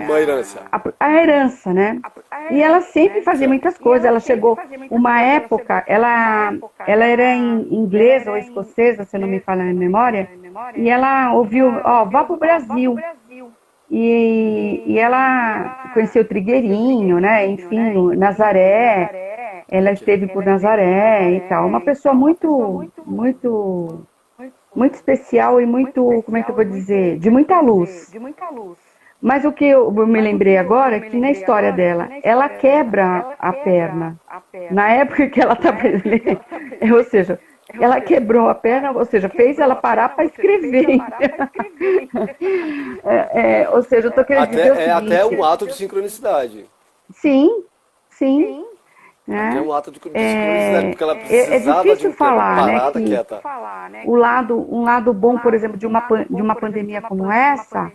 Uma herança. a herança, né? E ela sempre fazia Certo. muitas coisas. Ela chegou uma época, ela era inglesa ou escocesa, se não me falha a memória, e ela ouviu, ó, vá para o Brasil. E ela conheceu o Trigueirinho, né? Enfim, Nazaré. Ela Ok. esteve por Nazaré e tal. Uma pessoa muito especial e muito, como é que eu vou dizer, de muita luz. Mas o que eu me lembrei agora é que na história dela, ela quebra a perna. Na época que ela está brasileira, ou seja, ela quebrou a perna, ou seja, fez ela parar para escrever. Ou seja, eu estou querendo dizer o Até seguinte, um ato de sincronicidade. sim, sim, Até né? um ato de sincronicidade, porque ela É precisava de difícil um tempo falar, né, parada, que quieta. um lado bom, por exemplo, de uma pandemia como essa,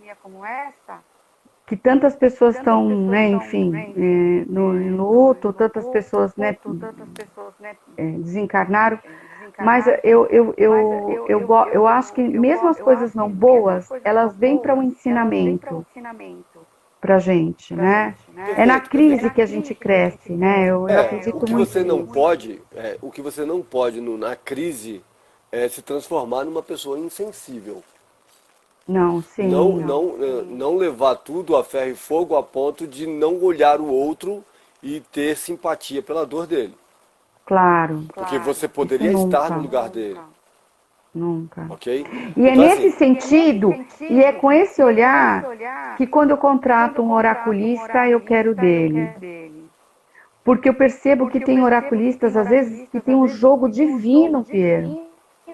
que tantas pessoas estão, né, enfim, no luto, tantas pessoas, né, desencarnaram, mas eu acho que mesmo as coisas não boas, elas vêm para um ensinamento para a gente, né? É na Perfeito, crise perfeito. que a gente cresce, né? Eu O acredito que muito você não nisso. pode, o que você não pode na crise é se transformar numa pessoa insensível. Não, Não, sim, não levar tudo a ferro e fogo a ponto de não olhar o outro e ter simpatia pela dor dele. claro, Porque você isso poderia estar no nunca, lugar dele, nunca. ok? E é Então nesse assim, sentido, e é com esse olhar que quando eu contrato um oraculista, eu quero dele. Porque eu percebo que tem oraculistas, às vezes, que tem um jogo divino, Piero.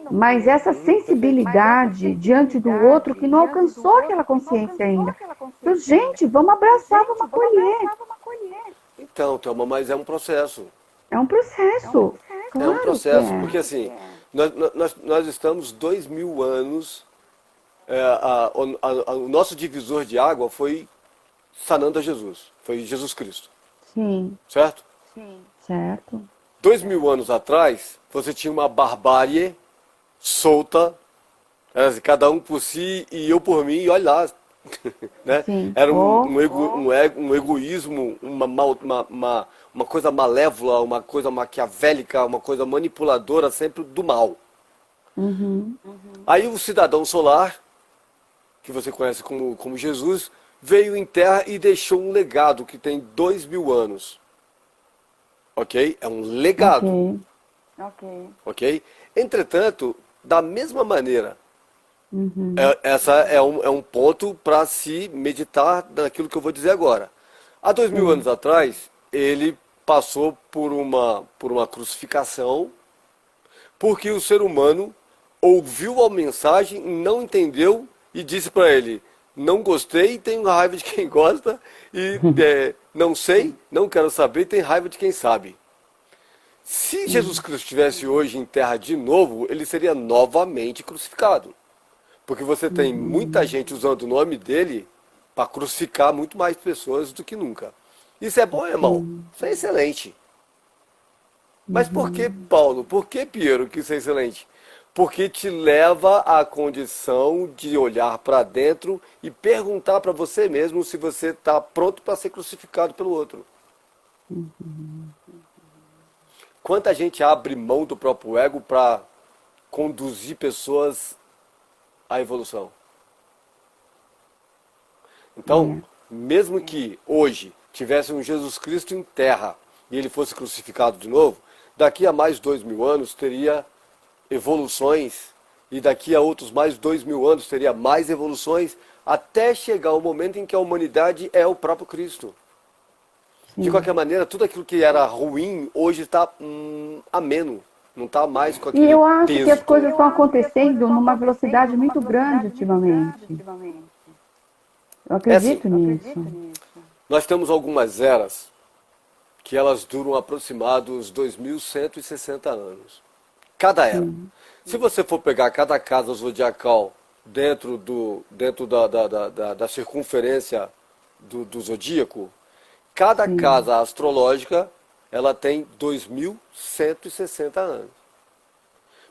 Mas essa sensibilidade diante do outro que não alcançou aquela consciência ainda. Então, gente, vamos abraçar, vamos acolher. então, Thelma, mas é um processo. É um processo. É um Claro que processo, é. porque assim, nós estamos 2000 anos, o nosso divisor de água foi sanando a Jesus, foi Jesus Cristo, Sim, certo? certo. 2000 anos atrás, você tinha uma barbárie solta, era assim, cada um por si e eu por mim, e olha lá, né? Sim. Era Oh, um egoísmo, uma coisa malévola, uma coisa maquiavélica, uma coisa manipuladora, sempre do mal. uhum, Aí o cidadão solar, que você conhece como Jesus, veio em terra e deixou um legado que tem 2000 anos. Ok? É um legado. ok. Ok? Entretanto, da mesma maneira, Uhum, essa é um ponto para se meditar naquilo que eu vou dizer agora. Há 2000 anos sim. atrás, ele passou por uma crucificação, porque o ser humano ouviu a mensagem, não entendeu e disse para ele: não gostei, tenho raiva de quem gosta, e não sei, não quero saber, tenho raiva de quem sabe. Se Jesus Sim. Cristo estivesse hoje em terra de novo, ele seria novamente crucificado. Porque você tem muita Uhum, gente usando o nome dele para crucificar muito mais pessoas do que nunca. Isso é bom, irmão? sim. Isso é excelente. Mas por que, Uhum, Paulo? Por que, Piero, que isso é excelente? Porque te leva à condição de olhar para dentro e perguntar para você mesmo se você está pronto para ser crucificado pelo outro. Quanta gente abre mão do próprio ego para conduzir pessoas à evolução? Então, é. mesmo que hoje tivesse um Jesus Cristo em terra e ele fosse crucificado de novo, daqui a mais 2000 anos teria evoluções e daqui a outros mais 2000 anos teria mais evoluções até chegar o momento em que a humanidade é o próprio Cristo. De Sim. qualquer maneira, tudo aquilo que era ruim hoje está ameno, não está mais com E aquele eu acho que as peso coisas todo. estão acontecendo numa velocidade muito grande ultimamente. Eu É assim, acredito nisso. nós temos algumas eras que elas duram aproximados 2160 anos. Cada era. Se você for pegar cada casa zodiacal dentro da circunferência do zodíaco, cada sim, casa astrológica, ela tem 2160 anos.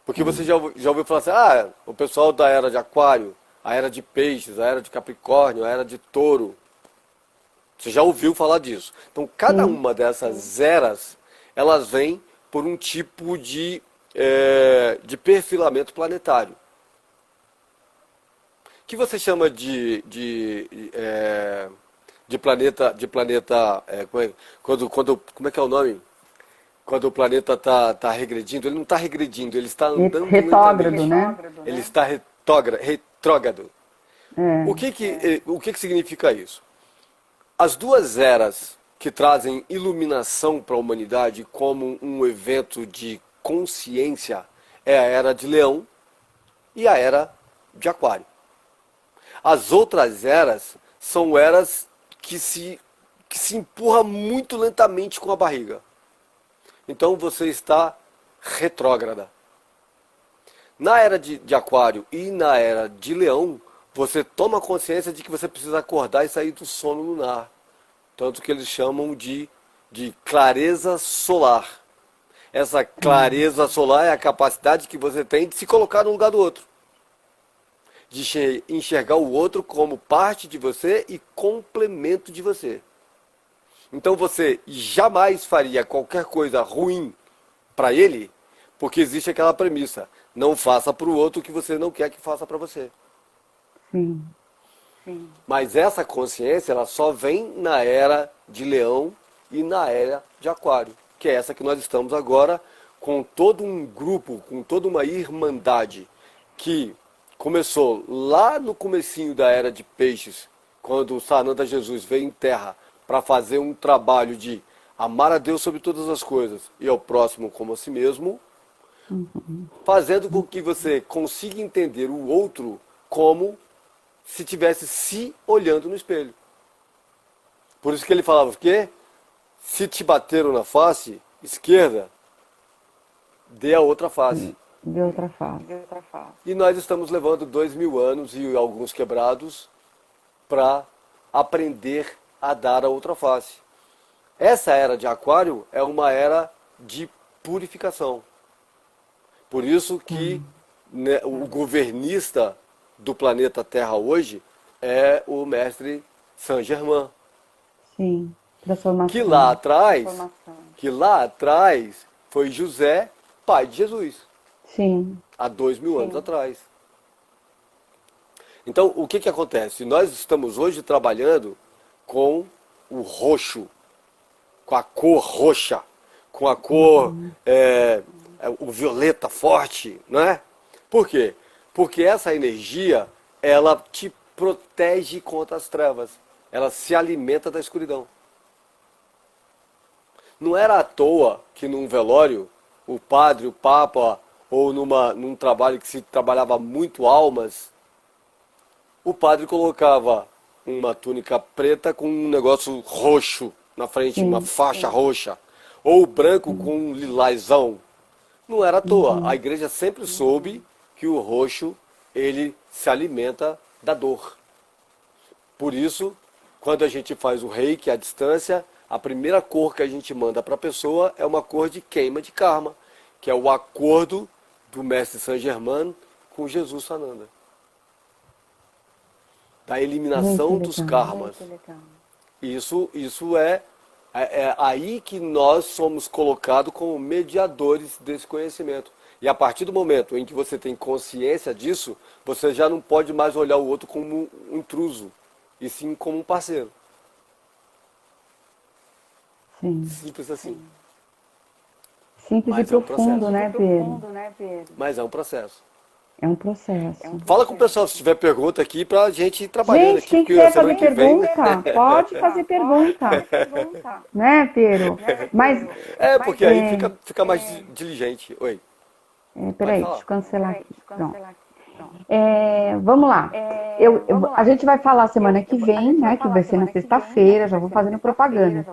Porque você já ouviu falar assim, o pessoal da era de Aquário, a era de Peixes, a era de Capricórnio, a era de Touro. Você já ouviu falar disso. Então, cada sim, uma dessas eras, elas vêm por um tipo de perfilamento planetário. Que você chama de planeta como é que é o nome? Quando o planeta está regredindo, ele não está regredindo, ele está andando retrógrado, lentamente. né? Ele está retrógrado. É, O que significa isso? As duas eras que trazem iluminação para a humanidade como um evento de consciência é a era de Leão e a era de Aquário. As outras eras são eras que se empurra muito lentamente com a barriga. Então você está retrógrada. Na era de Aquário e na era de Leão, você toma consciência de que você precisa acordar e sair do sono lunar. Tanto que eles chamam de clareza solar. Essa clareza solar é a capacidade que você tem de se colocar no lugar do outro. De enxergar o outro como parte de você e complemento de você. Então você jamais faria qualquer coisa ruim para ele, porque existe aquela premissa: não faça para o outro o que você não quer que faça para você. sim, Mas essa consciência, ela só vem na era de Leão e na era de Aquário, que é essa que nós estamos agora, com todo um grupo, com toda uma irmandade que começou lá no comecinho da era de Peixes, quando o Sananda Jesus veio em terra para fazer um trabalho de amar a Deus sobre todas as coisas e ao próximo como a si mesmo, fazendo com que você consiga entender o outro como se tivesse se olhando no espelho. Por isso que ele falava o quê? Se te bateram na face esquerda, dê a outra face. de outra fase. E nós estamos levando 2000 anos e alguns quebrados para aprender a dar a outra face. Essa era de Aquário é uma era de purificação. Por isso que né, o governista do planeta Terra hoje é o mestre Saint-Germain. Sim, transformação. Que lá atrás foi José, pai de Jesus, Sim, há 2000 anos atrás. Então, o que acontece? Nós estamos hoje trabalhando com o roxo, com a cor roxa, com a cor, o violeta forte, não é? Por quê? Porque essa energia, ela te protege contra as trevas. Ela se alimenta da escuridão. Não era à toa que num velório, o padre, o papa, ou num trabalho que se trabalhava muito almas, o padre colocava uma túnica preta com um negócio roxo na frente, uma faixa roxa, ou branco com um lilazão. Não era à toa. A igreja sempre soube que o roxo, ele se alimenta da dor. Por isso, quando a gente faz o reiki à distância, a primeira cor que a gente manda para a pessoa é uma cor de queima de karma, que é o acordo do mestre Saint-Germain com Jesus Sananda. Da eliminação dos karmas. Isso é aí que nós somos colocados como mediadores desse conhecimento. E a partir do momento em que você tem consciência disso, você já não pode mais olhar o outro como um intruso, e sim como um parceiro. sim. Simples assim. Simples Mas e é um profundo, processo. né, Pedro? Mas é um processo. É um processo. Fala com o pessoal se tiver pergunta aqui pra gente ir trabalhando Gente, aqui, quem porque quiser semana fazer que vem. pergunta, pode fazer pergunta. Né, Pedro? Mas, Porque aí fica mais diligente. Oi. peraí, falar. deixa eu cancelar aqui. Pronto. Vamos lá. A gente vai falar semana que vem, né? Que vai ser na sexta-feira, já vou fazendo propaganda.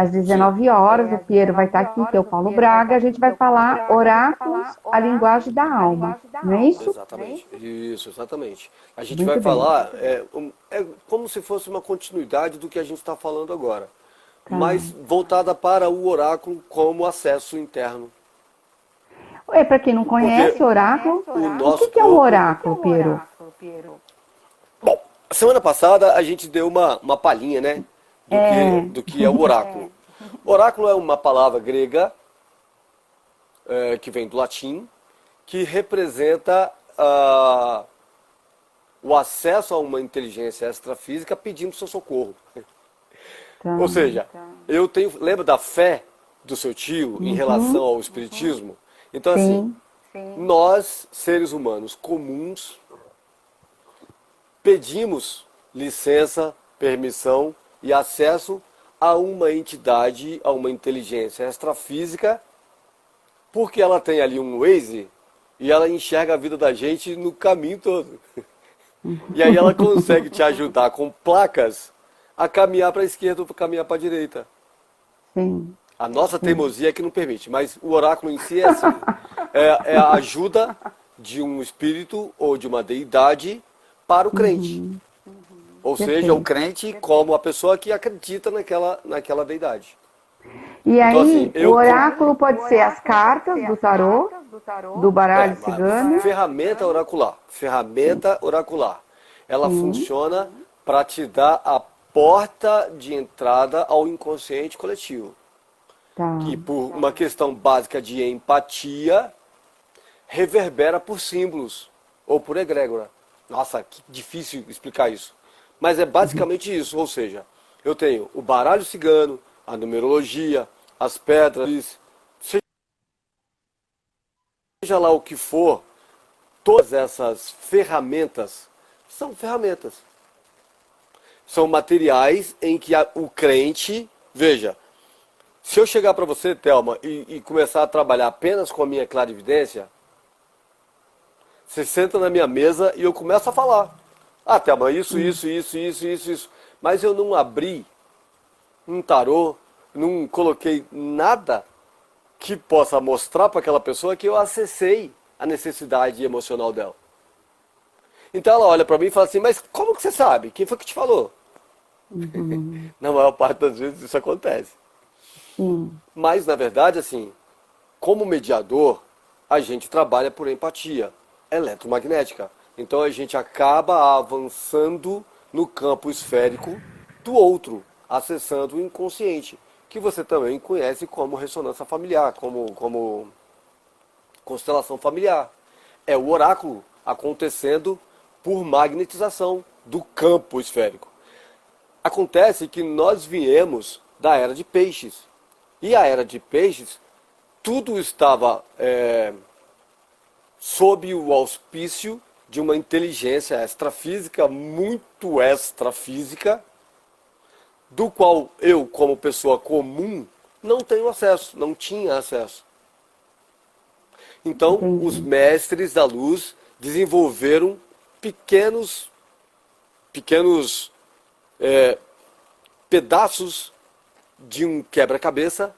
Às 19 horas, o Piero vai estar aqui, que é o Paulo Braga. A gente vai falar oráculos, a linguagem da alma. Não é isso? Exatamente. Isso, exatamente. A gente Muito vai bem. falar, é como se fosse uma continuidade do que a gente está falando agora, Tá. mas voltada para o oráculo como acesso interno. Para quem não conhece oráculo, O o nosso que é um corpo... oráculo, Piero? Bom, semana passada a gente deu uma palhinha, né, do que é o oráculo. Oráculo é uma palavra grega, que vem do latim, que representa o acesso a uma inteligência extrafísica pedindo seu socorro. Tá. Ou seja, lembra da fé do seu tio em relação ao espiritismo? Então, assim, nós, seres humanos comuns, pedimos licença, permissão e acesso a uma entidade, a uma inteligência extrafísica, porque ela tem ali um Waze e ela enxerga a vida da gente no caminho todo. E aí ela consegue te ajudar com placas a caminhar para a esquerda ou para caminhar para a direita. Sim. A nossa teimosia é que não permite, mas o oráculo em si é assim. É a ajuda de um espírito ou de uma deidade para o crente. Ou seja, o crente como a pessoa que acredita naquela deidade. E aí, Então, assim, o oráculo pode ser as cartas do tarô, do baralho cigano. Ferramenta oracular. Ferramenta oracular. Ela funciona para te dar a porta de entrada ao inconsciente coletivo. Tá. Que por uma questão básica de empatia, reverbera por símbolos ou por egrégora. Nossa, que difícil explicar isso. Mas é basicamente isso, ou seja, eu tenho o baralho cigano, a numerologia, as pedras, seja lá o que for, todas essas ferramentas são ferramentas. São materiais em que o crente, veja, se eu chegar para você, Thelma, e começar a trabalhar apenas com a minha clarividência, você senta na minha mesa e eu começo a falar. Ah, Thelma, isso. Mas eu não abri um tarô, não coloquei nada que possa mostrar para aquela pessoa que eu acessei a necessidade emocional dela. Então ela olha para mim e fala assim, mas como que você sabe? Quem foi que te falou? Na maior parte das vezes isso acontece. Mas, na verdade, assim, como mediador, a gente trabalha por empatia eletromagnética. Então a gente acaba avançando no campo esférico do outro, acessando o inconsciente, que você também conhece como ressonância familiar, como constelação familiar. É o oráculo acontecendo por magnetização do campo esférico. Acontece que nós viemos da era de peixes. E a era de peixes, tudo estava sob o auspício de uma inteligência extrafísica, muito extrafísica, do qual eu, como pessoa comum, não tenho acesso, não tinha acesso. Então, os mestres da luz desenvolveram pequenos pedaços de um quebra-cabeça.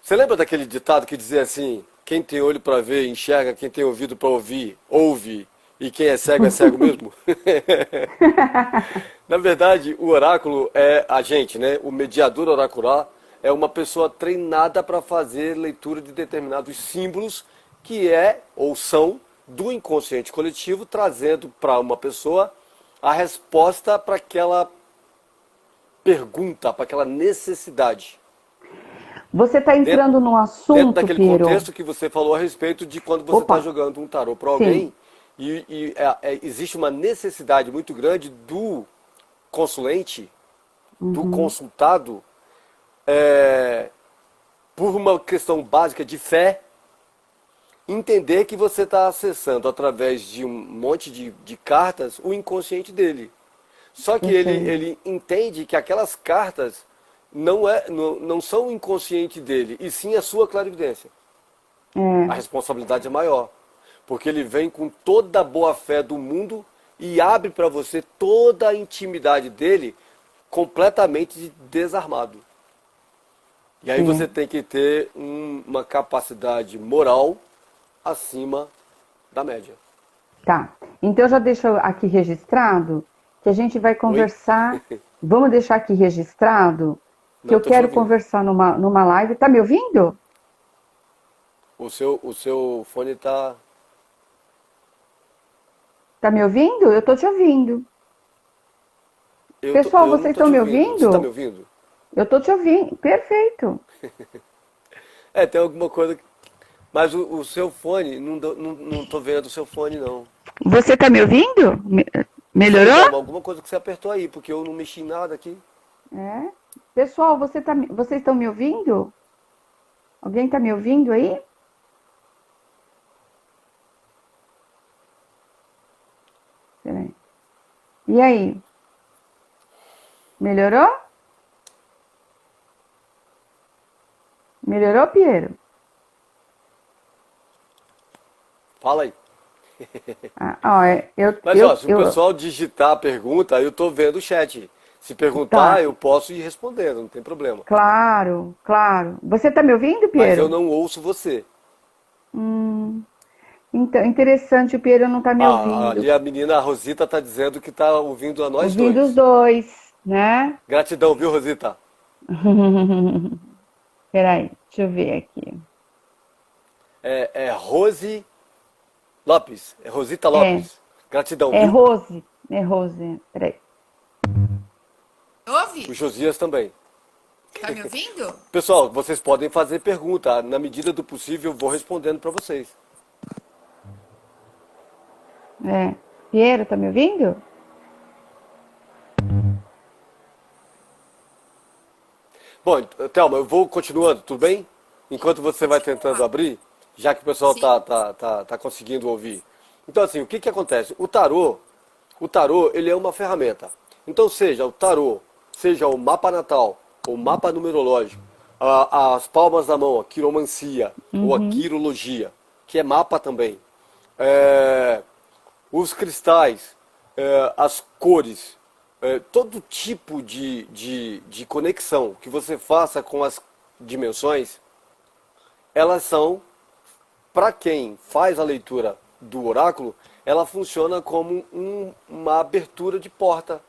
Você lembra daquele ditado que dizia assim, quem tem olho para ver, enxerga, quem tem ouvido para ouvir, ouve, e quem é cego mesmo? Na verdade, o oráculo é a gente, né? O mediador oracular é uma pessoa treinada para fazer leitura de determinados símbolos que ou são do inconsciente coletivo, trazendo para uma pessoa a resposta para aquela pergunta, para aquela necessidade. Você está entrando num assunto, dentro daquele Piero. contexto que você falou a respeito de quando você está jogando um tarô para alguém e existe uma necessidade muito grande do consulente, do consultado, por uma questão básica de fé, entender que você está acessando através de um monte de cartas o inconsciente dele. Só que ele entende que aquelas cartas não são o inconsciente dele, e sim a sua clarividência. A responsabilidade é maior. Porque ele vem com toda a boa fé do mundo e abre para você toda a intimidade dele completamente desarmado. E aí você tem que ter uma capacidade moral acima da média. Tá. Então já deixa aqui registrado que a gente vai conversar. Vamos deixar aqui registrado que Não, eu tô te quero ouvindo. conversar numa live. Tá me ouvindo? O seu fone tá. Tá me ouvindo? Eu tô te ouvindo. Eu Pessoal, não vocês tô estão te me ouvindo. Você tá me ouvindo? ouvindo? Eu tô te ouvindo. Perfeito. Tem alguma coisa. Mas o seu fone, não tô vendo o seu fone, não. Você tá me ouvindo? Não sei, Melhorou? Thelma, alguma coisa que você apertou aí, porque eu não mexi em nada aqui. É. Pessoal, vocês estão me ouvindo? Alguém tá me ouvindo aí? Peraí. E aí? Melhorou? Melhorou, Piero? Fala aí. Mas ó, se o pessoal digitar a pergunta, eu tô vendo o chat. Se perguntar, Tá. eu posso ir respondendo, não tem problema. Claro, claro. Você tá me ouvindo, Mas eu Piero? não ouço você. Então, interessante, o Piero não tá me ouvindo. Ali a menina, a Rosita, tá dizendo que tá ouvindo a nós Ouvindo os dois. dois, né? Gratidão, viu, Rosita? Peraí, deixa eu ver aqui. É Rose Lopes. É Rosita É, Lopes. Gratidão, é viu? Rose. É Rose. Peraí. O Ouve? Josias também. Tá me ouvindo? Pessoal, vocês podem fazer pergunta. Na medida do possível, eu vou respondendo para vocês. É. Piero, tá me ouvindo? Bom, Thelma, eu vou continuando, tudo bem? Enquanto você vai tentando abrir, já que o pessoal Sim. tá conseguindo ouvir. Então, assim, o que acontece? O tarô, ele é uma ferramenta. Então, seja o tarô, seja o mapa natal, o mapa numerológico, as palmas da mão, a quiromancia, ou a quirologia, que é mapa também. É, os cristais, as cores, todo tipo de conexão que você faça com as dimensões, elas são, para quem faz a leitura do oráculo, ela funciona como uma abertura de porta.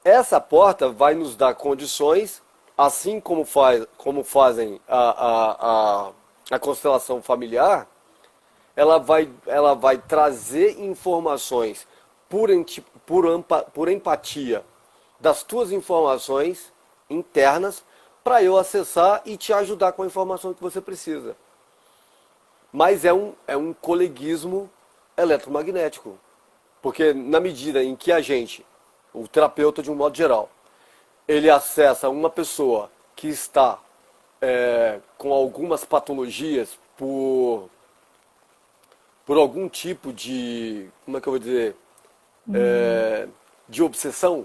Essa porta vai nos dar condições, assim como fazem a constelação familiar, ela vai trazer informações por empatia das tuas informações internas para eu acessar e te ajudar com a informação que você precisa. Mas é um coleguismo eletromagnético. Porque na medida em que o terapeuta de um modo geral, ele acessa uma pessoa que está com algumas patologias por algum tipo de, como é que eu vou dizer, de obsessão.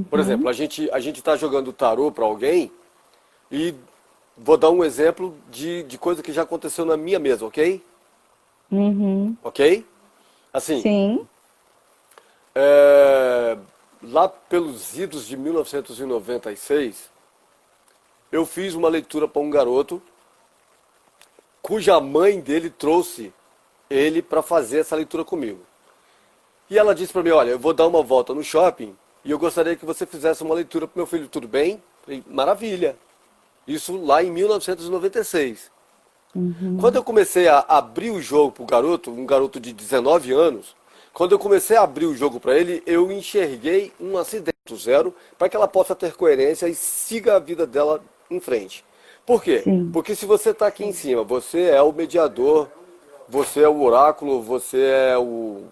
Por exemplo, a gente está jogando tarô para alguém e vou dar um exemplo de coisa que já aconteceu na minha mesa, ok? Ok? Assim, Sim. lá pelos idos de 1996, eu fiz uma leitura para um garoto cuja mãe dele trouxe ele para fazer essa leitura comigo. E ela disse para mim, olha, eu vou dar uma volta no shopping e eu gostaria que você fizesse uma leitura para meu filho, tudo bem? Falei, maravilha. Isso lá em 1996. Quando eu comecei a abrir o jogo para o garoto, um garoto de 19 anos, quando eu comecei a abrir o jogo para ele, eu enxerguei um acidente zero para que ela possa ter coerência e siga a vida dela em frente. Por quê? Sim. Porque se você está aqui em cima, você é o mediador, você é o oráculo, você é o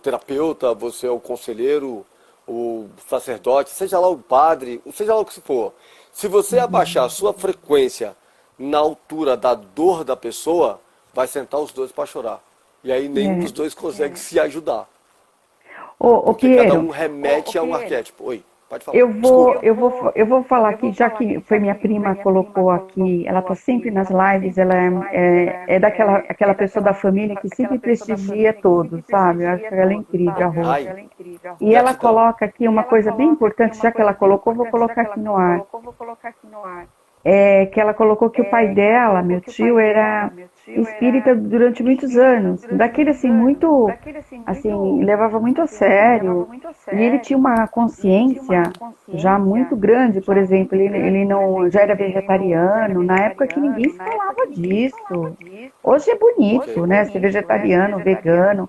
terapeuta, você é o conselheiro, o sacerdote, seja lá o padre, seja lá o que for. Se você abaixar a sua frequência na altura da dor da pessoa, vai sentar os dois para chorar. E aí nenhum dos dois consegue se ajudar. Ô, Porque cada Piero, um remete a um arquétipo. Oi. Pode falar. Desculpa. Eu vou falar aqui, já que foi minha prima colocou aqui, ela está sempre nas lives, ela é daquela aquela pessoa da família que sempre prestigia todos, sabe? Eu acho ela incrível, a Rose. Ai, E ela gratidão. coloca aqui uma coisa bem importante, já que ela colocou, eu vou colocar aqui no ar. Que ela colocou que o pai dela, meu tio, era espírita durante muitos anos. Daquele assim, muito, assim, levava muito a sério. E ele tinha uma consciência já muito grande, por exemplo, ele não, já era vegetariano, na época que ninguém se falava disso. Hoje é bonito, né, ser vegetariano, vegano.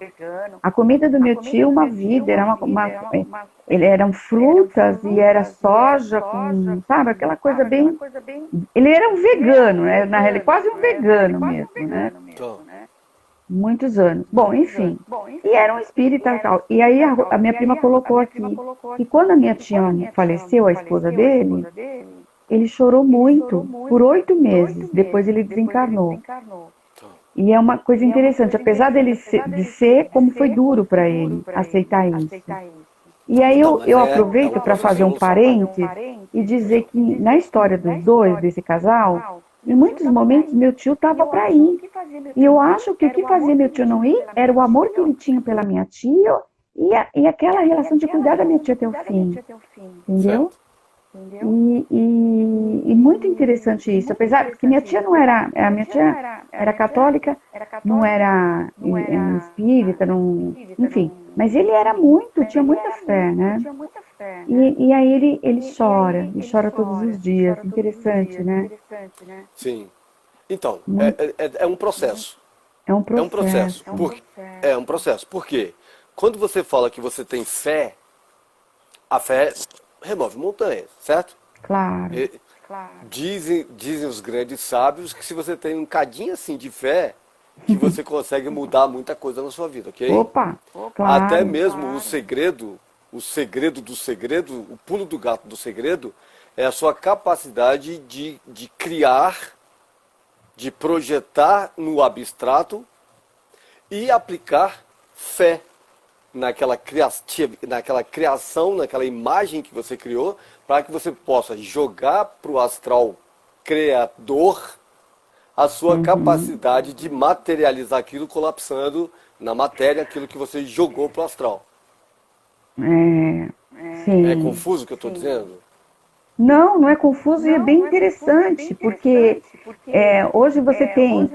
A comida do meu tio, uma vida, era ele eram frutas e era soja com, sabe, aquela coisa bem. Ele era um vegano, né? Na realidade, quase um vegano mesmo, né? Então, Muitos anos. Bom, enfim. E era um espírita e tal. E aí a minha prima colocou aqui que quando a minha tia faleceu, a esposa dele, ele chorou muito por 8 meses. Depois ele desencarnou. E é uma coisa interessante, apesar de ser como foi duro para ele aceitar isso. E aí então, mas eu é aproveito um para processo de fazer um evolução. parênteses e dizer que na história dos dois, desse casal, em muitos momentos meu tio estava para ir. E eu acho que o que fazia meu tio não ir era o amor que ele tinha pela minha tia e aquela relação de cuidar da minha tia até o fim. Entendeu? Certo. E muito interessante isso, apesar que minha tia não era, a minha tia era católica, não era espírita, não, enfim, mas ele era muito, tinha muita fé, né? E aí ele chora todos os dias, interessante, né? Sim. Então, Muito, é um processo. é um É um processo. processo, É um processo. Por quê? Quando você fala que você tem fé, a fé remove montanhas, certo? claro. E dizem os grandes sábios que se você tem um cadinho assim de fé, que você consegue mudar muita coisa na sua vida, ok? Opa, Até claro. mesmo o segredo do segredo, o pulo do gato do segredo, é a sua capacidade de criar, de projetar no abstrato e aplicar fé naquela criação, naquela imagem que você criou, para que você possa jogar para o astral criador a sua capacidade de materializar aquilo colapsando na matéria, aquilo que você jogou para o astral. É, É sim. confuso o que eu estou dizendo? Não é confuso e é bem interessante, porque hoje você tem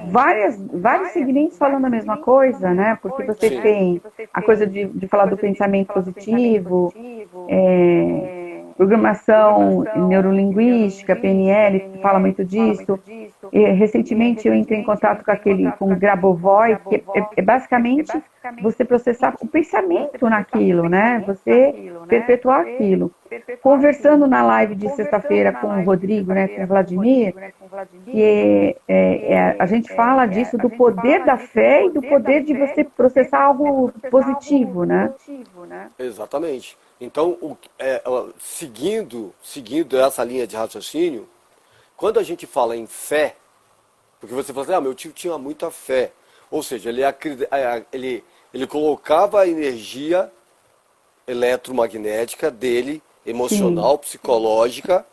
vários segmentos falando a mesma coisa, né? Porque você Sim. tem a coisa de falar do pensamento positivo, programação neurolinguística, PNL, que fala muito disso. E, recentemente eu entrei em contato com o Grabovoi, que é basicamente você processar o pensamento naquilo, né? Você perpetuar aquilo. Conversando na live de sexta-feira com o Rodrigo, né, com o Vladimir, que a gente fala disso, do poder da fé e do poder de você processar algo positivo, né? Exatamente. Então, seguindo essa linha de raciocínio, quando a gente fala em fé, porque você fala assim, meu tio tinha muita fé, ou seja, ele colocava a energia eletromagnética dele, emocional, Sim, psicológica,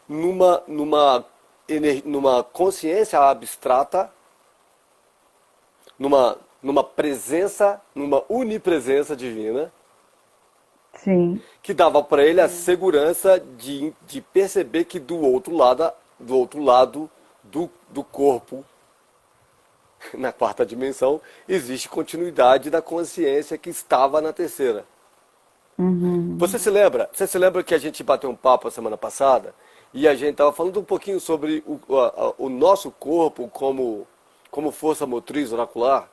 numa consciência abstrata, numa presença, numa unipresença divina, sim, que dava para ele a segurança de perceber que do outro lado do corpo, na quarta dimensão, existe continuidade da consciência que estava na terceira. Você se lembra que a gente bateu um papo a semana passada e a gente estava falando um pouquinho sobre o nosso corpo como força motriz oracular?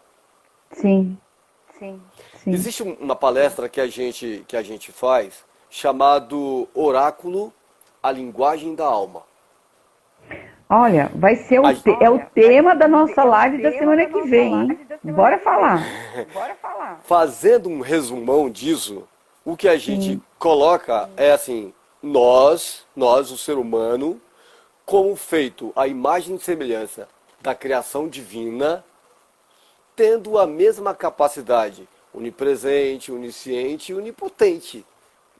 sim, Existe uma palestra que a gente faz chamado Oráculo, a linguagem da alma. Olha, vai ser o tema da nossa live da semana que vem, hein? Bora falar. Fazendo um resumão disso, o que a gente coloca é assim, nós, o ser humano, como feito a imagem e semelhança da criação divina, tendo a mesma capacidade onipresente, onisciente e onipotente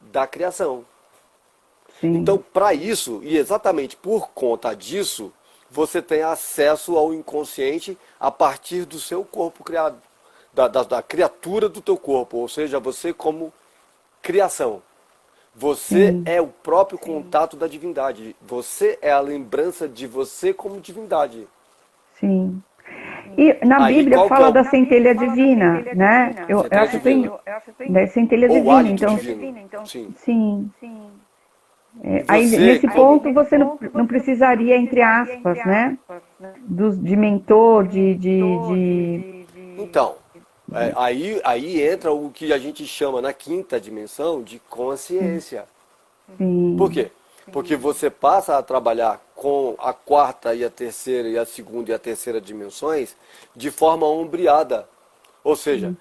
da criação. Sim. Então, para isso, e exatamente por conta disso, você tem acesso ao inconsciente a partir do seu corpo criado, da criatura do teu corpo, ou seja, você como criação. Você Sim. é o próprio contato da divindade. Você é a lembrança de você como divindade. Sim. E na Aí, Bíblia qual que é fala o da centelha divina, né? Eu centelha acho que tem divina? da centelha Ou divina, hálito então, divino? Sim. sim. E Aí você, nesse ponto você não precisaria, entre aspas, né? De mentor, então, aí entra o que a gente chama na quinta dimensão de consciência. Por sim, quê? Porque você passa a trabalhar com a quarta e a terceira e a segunda e a terceira dimensões de forma ombreada. Ou seja,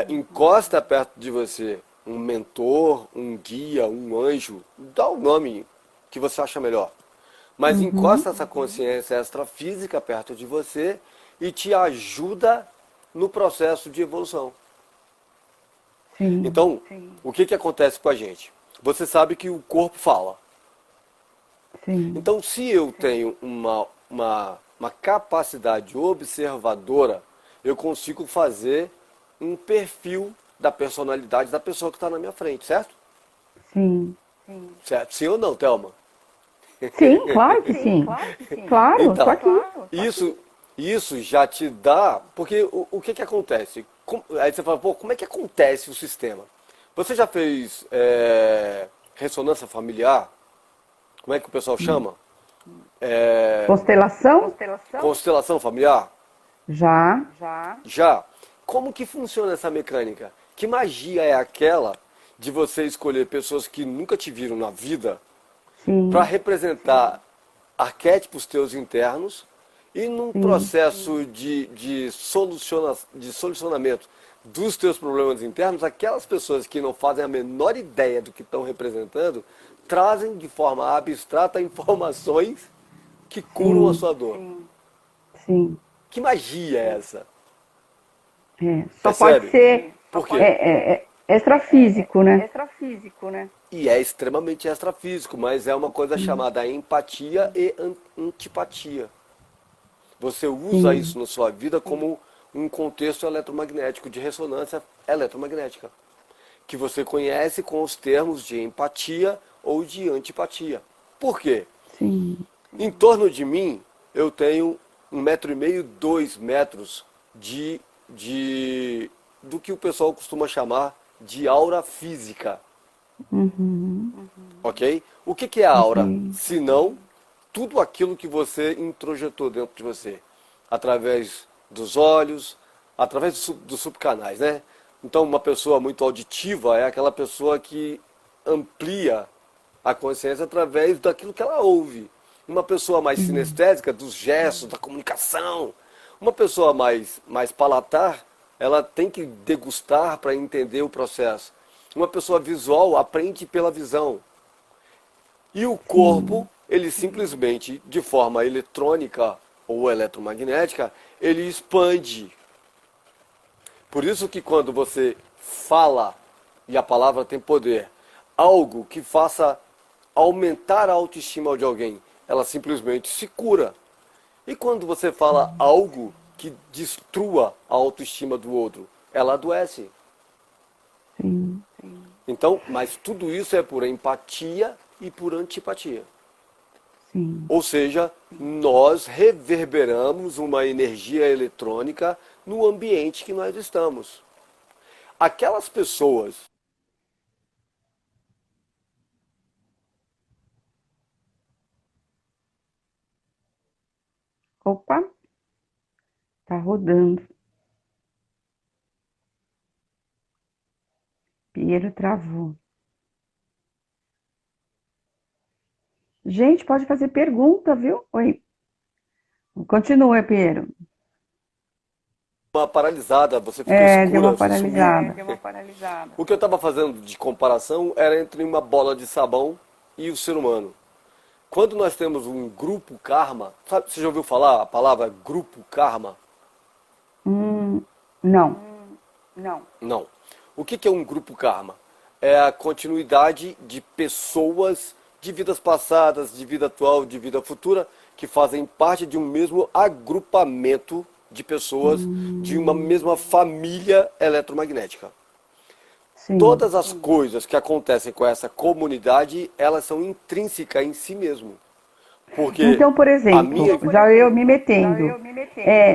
encosta perto de você um mentor, um guia, um anjo, dá o nome que você acha melhor. Mas encosta essa consciência extrafísica perto de você e te ajuda no processo de evolução. sim, Então, o que acontece com a gente? Você sabe que o corpo fala. sim, Então, se eu tenho uma capacidade observadora, eu consigo fazer um perfil da personalidade da pessoa que está na minha frente, certo? sim. Certo? Sim ou não, Thelma? Sim, claro que sim. Claro, tô Então, aqui. isso já te dá. Porque o que acontece? Aí você fala, pô, como é que acontece o sistema? Você já fez ressonância familiar? Como é que o pessoal chama? É, Constelação? constelação familiar? Já. Já. Como que funciona essa mecânica? Que magia é aquela de você escolher pessoas que nunca te viram na vida para Sim, representar arquétipos teus internos e num sim, processo de solucionamento dos teus problemas internos, aquelas pessoas que não fazem a menor ideia do que estão representando, trazem de forma abstrata informações que curam a sim, sua dor. sim. Que magia é essa? Só pode Percebe? ser Por quê? extrafísico, né? E é extremamente extrafísico, mas é uma coisa chamada empatia e antipatia. Você usa Sim, isso na sua vida como um contexto eletromagnético, de ressonância eletromagnética, que você conhece com os termos de empatia ou de antipatia. Por quê? sim, Em torno de mim, eu tenho 1,5 m, 2 metros do que o pessoal costuma chamar de aura física. Ok? O que é a aura? ok. Se não, tudo aquilo que você introjetou dentro de você, através dos olhos, através dos subcanais, né? Então, uma pessoa muito auditiva é aquela pessoa que amplia a consciência através daquilo que ela ouve. Uma pessoa mais sinestésica, dos gestos, da comunicação. Uma pessoa mais palatar, ela tem que degustar para entender o processo. Uma pessoa visual aprende pela visão. E o corpo, ele simplesmente, de forma eletrônica ou eletromagnética, ele expande. Por isso que quando você fala, e a palavra tem poder, algo que faça aumentar a autoestima de alguém, ela simplesmente se cura. E quando você fala algo que destrua a autoestima do outro, ela adoece. Sim, Então, mas tudo isso é por empatia e por antipatia. sim. Ou seja, nós reverberamos uma energia eletrônica no ambiente que nós estamos. Aquelas pessoas. Opa, tá rodando. Piero travou. Gente, pode fazer pergunta, viu? Oi. Continua, Piero. Uma paralisada, você fica Deu escura, uma você sumiu. paralisada. O que eu estava fazendo de comparação era entre uma bola de sabão e o ser humano. Quando nós temos um grupo karma, sabe, você já ouviu falar a palavra grupo karma? Não. Não. O que é um grupo karma? é a continuidade de pessoas de vidas passadas, de vida atual, de vida futura, que fazem parte de um mesmo agrupamento de pessoas, de uma mesma família eletromagnética. Sim. Todas as coisas que acontecem com essa comunidade, elas são intrínsecas em si mesmo. Porque Então, por exemplo, a minha... já eu me metendo,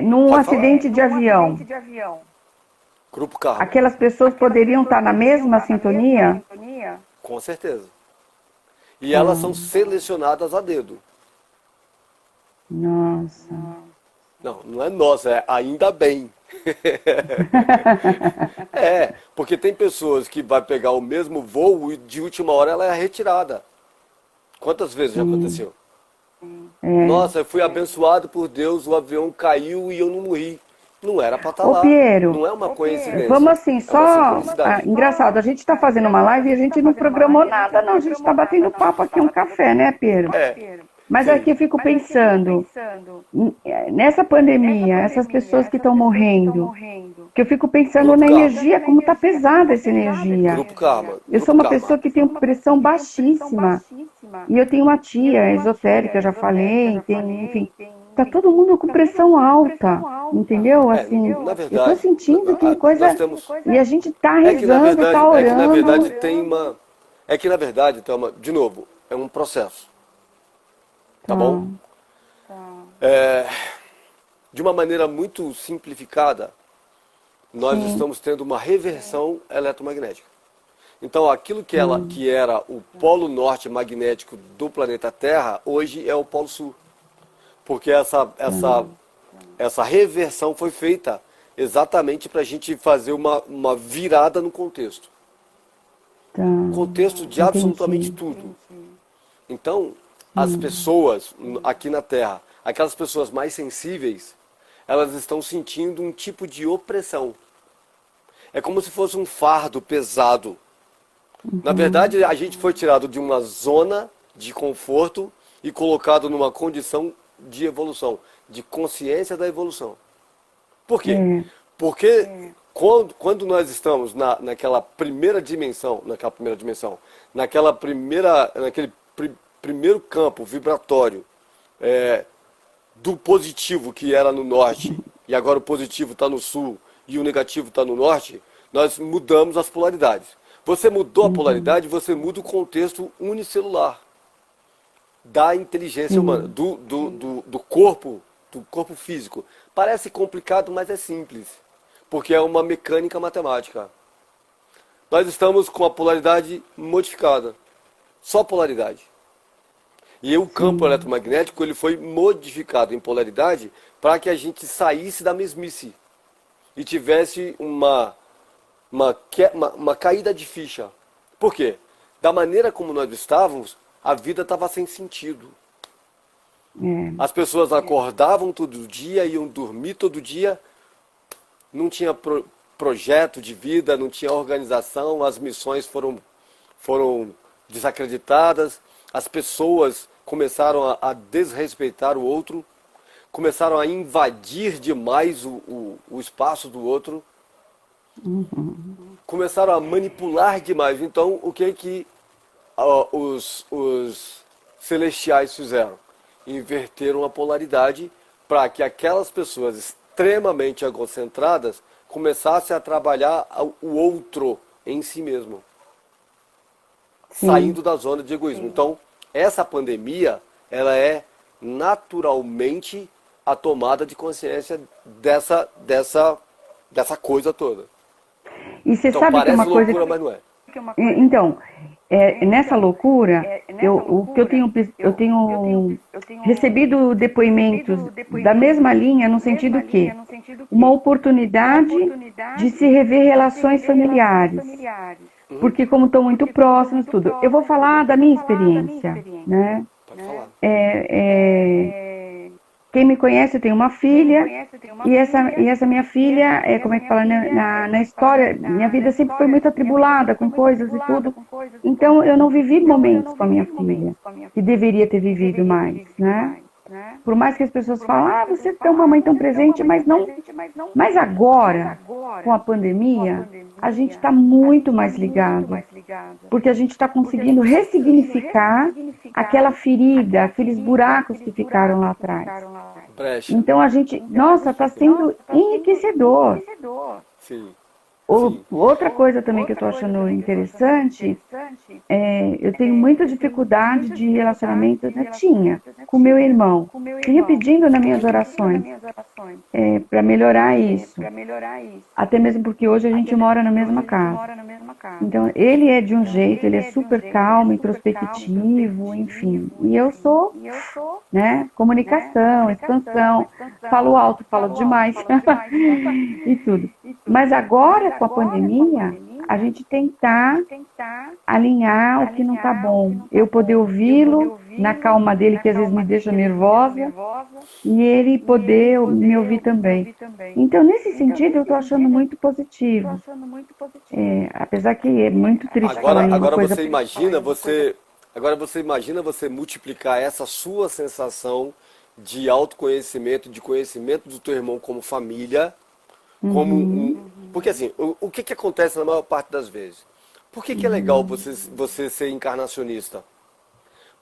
num Pode acidente de avião, Grupo Karma, aquelas pessoas poderiam estar na mesma sintonia? com certeza. E elas são selecionadas a dedo. Nossa. Não, não é nossa, é ainda bem. É, porque tem pessoas que vai pegar o mesmo voo e de última hora ela é retirada. Quantas vezes já aconteceu? Nossa, eu fui abençoado por Deus, o avião caiu e eu não morri. Não era para estar Ô, lá. Piero, Não é uma coincidência. vamos assim, É uma só. sincronicidade. Engraçado, a gente está fazendo uma live e a gente não programou nada, não. A gente está batendo papo aqui, um café, né, Piero? É, Mas sim. aqui eu fico pensando, nessa pandemia, essas pessoas que estão morrendo, que eu fico pensando Grupo na Karma. energia, como está pesada essa energia. Grupo Karma. Eu sou uma pessoa que tem pressão baixíssima. E eu tenho uma tia esotérica, já falei, enfim. Tá todo mundo com pressão alta, entendeu? Assim, na eu verdade, tô sentindo que coisa. nós temos... E a gente tá É que na rezando, verdade, tá é que na orando. verdade tem uma... É que na verdade, Thelma, de novo, é um processo. Tá bom? De uma maneira muito simplificada, nós estamos tendo uma reversão eletromagnética. Então, aquilo que era o polo norte magnético do planeta Terra, hoje é o polo sul. Porque essa reversão foi feita exatamente para a gente fazer uma virada no contexto. Tá. Contexto de absolutamente tudo. Então, as pessoas aqui na Terra, aquelas pessoas mais sensíveis, elas estão sentindo um tipo de opressão. É como se fosse um fardo pesado. Na verdade, a gente foi tirado de uma zona de conforto e colocado numa condição de evolução, de consciência da evolução. Por quê? Porque quando nós estamos naquele primeiro campo vibratório do positivo que era no norte, e agora o positivo está no sul e o negativo está no norte, nós mudamos as polaridades. Você mudou a polaridade, você muda o contexto unicelular da inteligência humana, do corpo físico. Parece complicado, mas é simples, porque é uma mecânica matemática. Nós estamos com a polaridade modificada, só polaridade. E o campo eletromagnético ele foi modificado em polaridade para que a gente saísse da mesmice e tivesse uma caída de ficha. Por quê? Da maneira como nós estávamos, a vida estava sem sentido. As pessoas acordavam todo dia, iam dormir todo dia, não tinha projeto de vida, não tinha organização, as missões foram desacreditadas, as pessoas começaram a desrespeitar o outro, começaram a invadir demais o espaço do outro, começaram a manipular demais. Então, o que os celestiais fizeram? Inverteram a polaridade para que aquelas pessoas extremamente egocentradas começassem a trabalhar o outro em si mesmo, saindo da zona de egoísmo. Então, essa pandemia, ela é naturalmente a tomada de consciência dessa coisa toda. E você Então, sabe que é parece uma coisa. loucura, mas não é. Então, nessa loucura, eu tenho recebido depoimentos da mesma linha, no sentido que uma oportunidade de se rever relações familiares. Porque como estão muito próximos, tudo. Eu vou falar da minha experiência, né? Pode falar. Quem me conhece, eu tenho uma filha, e essa minha filha, como é que fala, na história, minha vida sempre foi muito atribulada, com coisas e tudo. Então, eu não vivi momentos com a minha filha, que deveria ter vivido mais, né? Por mais que as pessoas falem, você é uma mãe tão presente, mas não. Mas agora, com a pandemia, a gente está muito mais ligado, porque a gente está conseguindo ressignificar aquela ferida, aqueles buracos que ficaram lá atrás. Brecha. Então a gente, nossa, está sendo enriquecedor. Sim. Outra coisa também que eu estou achando interessante, eu tenho muita dificuldade de relacionamento, né? Tinha, com meu irmão. Vinha pedindo nas minhas orações para melhorar isso. Até mesmo porque hoje a gente mora na mesma casa. Então, ele é de um jeito, ele é super calmo, introspectivo, enfim. E eu sou, né, comunicação, expansão, falo alto, falo demais e tudo. Mas agora, com a pandemia, a gente tentar alinhar o que não está bom. Eu poder ouvi-lo na calma dele, que às vezes me deixa nervosa, e ele poder me ouvir também. Então, nesse sentido, eu estou achando muito positivo. Apesar que é muito triste falar em uma Agora coisa... você imagina você multiplicar essa sua sensação de autoconhecimento, de conhecimento do teu irmão como família, como porque assim, o que acontece na maior parte das vezes? Por que é legal você ser encarnacionista?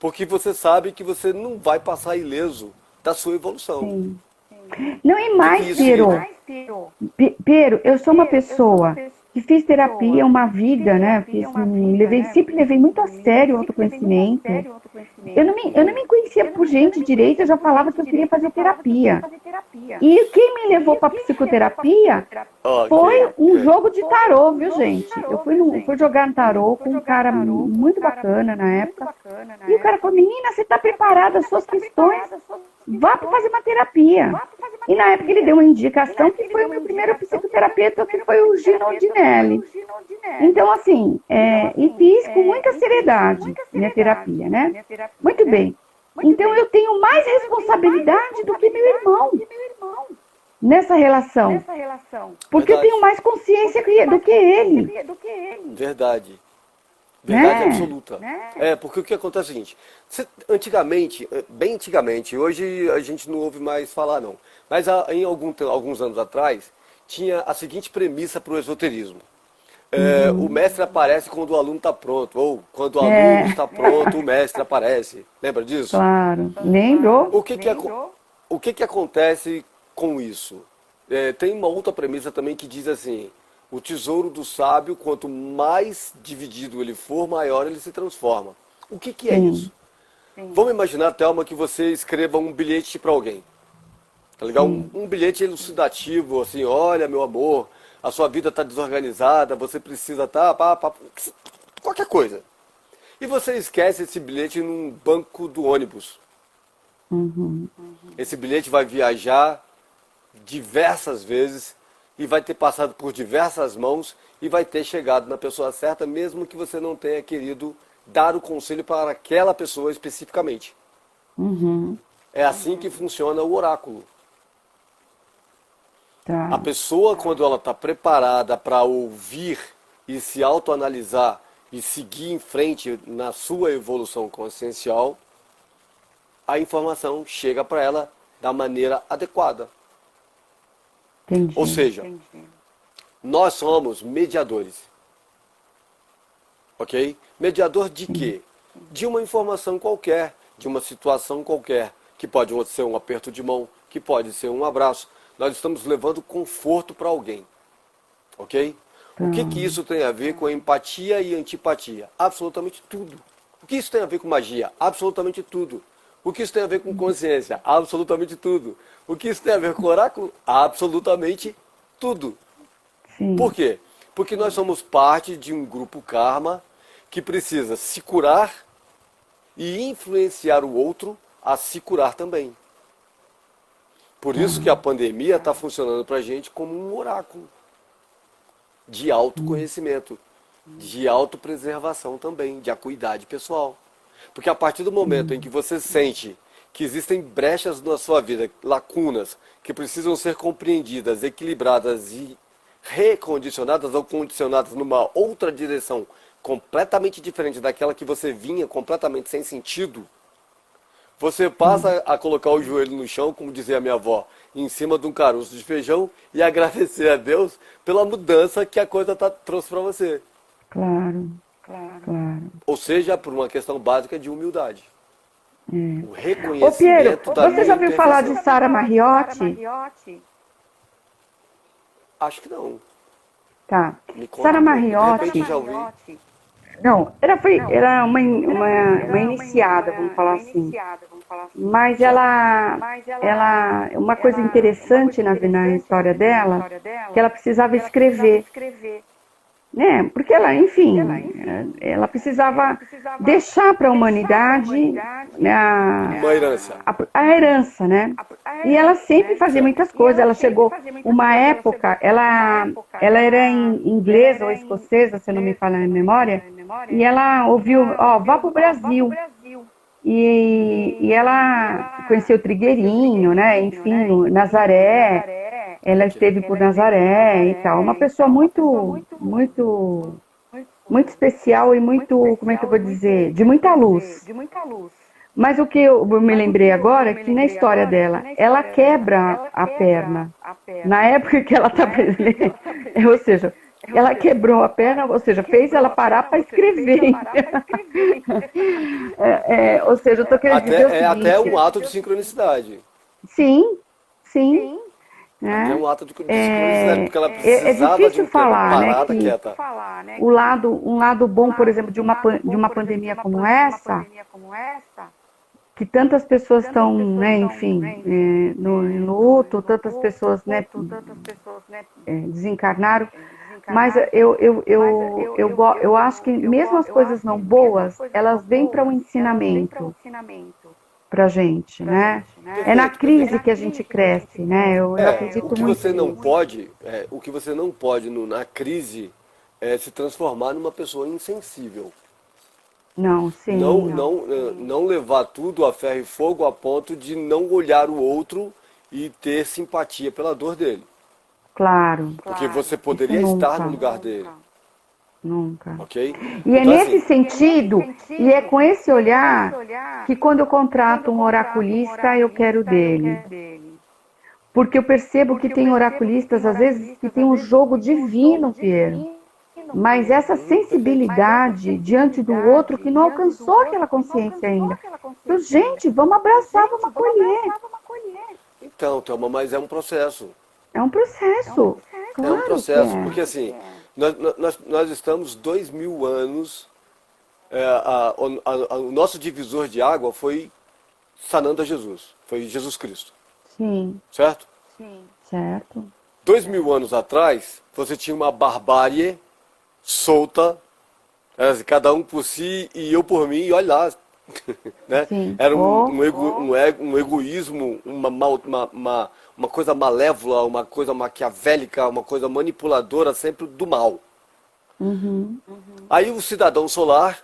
Porque você sabe que você não vai passar ileso da sua evolução. Sim. Não, e mais, Piero. Piero, eu sou uma pessoa que fiz terapia uma vida, né? Sempre levei muito a sério o autoconhecimento. Eu não me conhecia por gente direito, eu já falava que eu queria fazer terapia. E quem me levou para psicoterapia foi um jogo de tarô, viu, gente? Eu fui jogar no tarô com um cara muito bacana na época. E o cara falou, menina, você está preparada, as suas questões, vá para fazer uma terapia. E na época ele deu uma indicação que foi o meu primeiro psicoterapeuta, que foi o Gino Dinelli. Então, assim, e fiz com muita seriedade minha terapia, né? Muito bem. Então, eu tenho mais responsabilidade do que meu irmão nessa relação. Porque eu tenho mais consciência do que ele. Verdade. Verdade absoluta. Porque o que acontece é o seguinte, antigamente, bem antigamente, hoje a gente não ouve mais falar não, mas em alguns anos atrás, tinha a seguinte premissa para o esoterismo. O mestre aparece quando o aluno está pronto, ou quando o aluno está pronto, o mestre aparece. Lembra disso? Claro, lembro. O que acontece com isso? Tem uma outra premissa também que diz assim, o tesouro do sábio, quanto mais dividido ele for, maior ele se transforma. O que é isso? Vamos imaginar, Thelma, que você escreva um bilhete para alguém. Tá legal? Um bilhete elucidativo, assim, olha, meu amor, a sua vida está desorganizada, você precisa qualquer coisa. E você esquece esse bilhete num banco do ônibus. Esse bilhete vai viajar diversas vezes e vai ter passado por diversas mãos e vai ter chegado na pessoa certa, mesmo que você não tenha querido dar o conselho para aquela pessoa especificamente. É assim que funciona o oráculo. A pessoa, quando ela está preparada para ouvir e se autoanalisar e seguir em frente na sua evolução consciencial, a informação chega para ela da maneira adequada. Entendi. Ou seja, nós somos mediadores. Ok? Mediador de quê? De uma informação qualquer, de uma situação qualquer, que pode ser um aperto de mão, que pode ser um abraço. Nós estamos levando conforto para alguém. Ok? O que isso tem a ver com empatia e antipatia? Absolutamente tudo. O que isso tem a ver com magia? Absolutamente tudo. O que isso tem a ver com consciência? Absolutamente tudo. O que isso tem a ver com oráculo? Absolutamente tudo. Sim. Por quê? Porque nós somos parte de um grupo karma que precisa se curar e influenciar o outro a se curar também. Por isso que a pandemia está funcionando para a gente como um oráculo de autoconhecimento, de autopreservação também, de acuidade pessoal. Porque a partir do momento em que você sente que existem brechas na sua vida, lacunas, que precisam ser compreendidas, equilibradas e recondicionadas ou condicionadas numa outra direção completamente diferente daquela que você vinha, completamente sem sentido, você passa a colocar o joelho no chão, como dizia a minha avó, em cima de um caroço de feijão e agradecer a Deus pela mudança que a coisa trouxe para você. Claro, claro. Ou seja, por uma questão básica de humildade. O Ô, Piero, reconhecimento da você minha já ouviu falar de imperfeição. Sara Marriotti? Acho que não. Tá. Me conta Sara um pouco. De repente Marriotti, eu já ouvi. não, era uma iniciada, vamos falar assim. Mas uma coisa interessante na história dela, que ela precisava escrever, né? Porque ela, enfim, ela precisava deixar para a humanidade, né, Uma herança. a herança, né? E ela sempre fazia muitas coisas. Ela chegou uma época, ela era inglesa ou escocesa, se eu não me falha a memória, e ela ouviu, ó, vá para o Brasil. E ela conheceu o Trigueirinho, né? Enfim, Nazaré. Ela esteve por Nazaré e tal. Uma pessoa muito, muito, muito especial e muito, como é que eu vou dizer, de muita luz. Mas o que eu me lembrei agora é que na história dela, ela quebra a perna. Na época que ela está ou seja, ela quebrou a perna, ou seja, fez ela parar para escrever. Ou seja, eu estou querendo dizer o seguinte... até um ato de sincronicidade. Sim. Até Né? um ato de sincronicidade, porque ela É precisava de difícil um tempo falar, né, parada, que quieta. um lado bom, por exemplo, de uma pandemia como essa, que tantas pessoas estão, né, enfim, no luto, tantas pessoas, né, desencarnaram, mas eu acho que mesmo as coisas não boas, elas vêm para um ensinamento para a gente, né? É na crise que a gente cresce, né? Eu acredito O que muito você não nisso. pode, na crise é se transformar numa pessoa insensível. Não, sim. Não levar tudo a ferro e fogo a ponto de não olhar o outro e ter simpatia pela dor dele. Claro. Porque você poderia Isso estar nunca. no lugar dele. Nunca. Ok? E é Então, nesse assim, sentido, e é com esse olhar, que quando eu contrato um oraculista, eu quero dele. Porque eu percebo que tem oraculistas, às vezes, que tem um jogo divino, Piero. Mas essa sensibilidade diante do outro que não alcançou aquela consciência ainda. Então, gente, vamos abraçar, vamos acolher. então, Thelma, mas é um processo. É um processo. Claro É um processo, que é. porque assim, nós estamos 2000 anos, o nosso divisor de água foi Sananda Jesus, foi Jesus Cristo, Sim, certo? certo. 2000 anos atrás, você tinha uma barbárie solta, assim, cada um por si e eu por mim, e olha lá. Né? Sim. Era um egoísmo, uma coisa malévola, uma coisa maquiavélica, uma coisa manipuladora, sempre do mal. Aí o cidadão solar,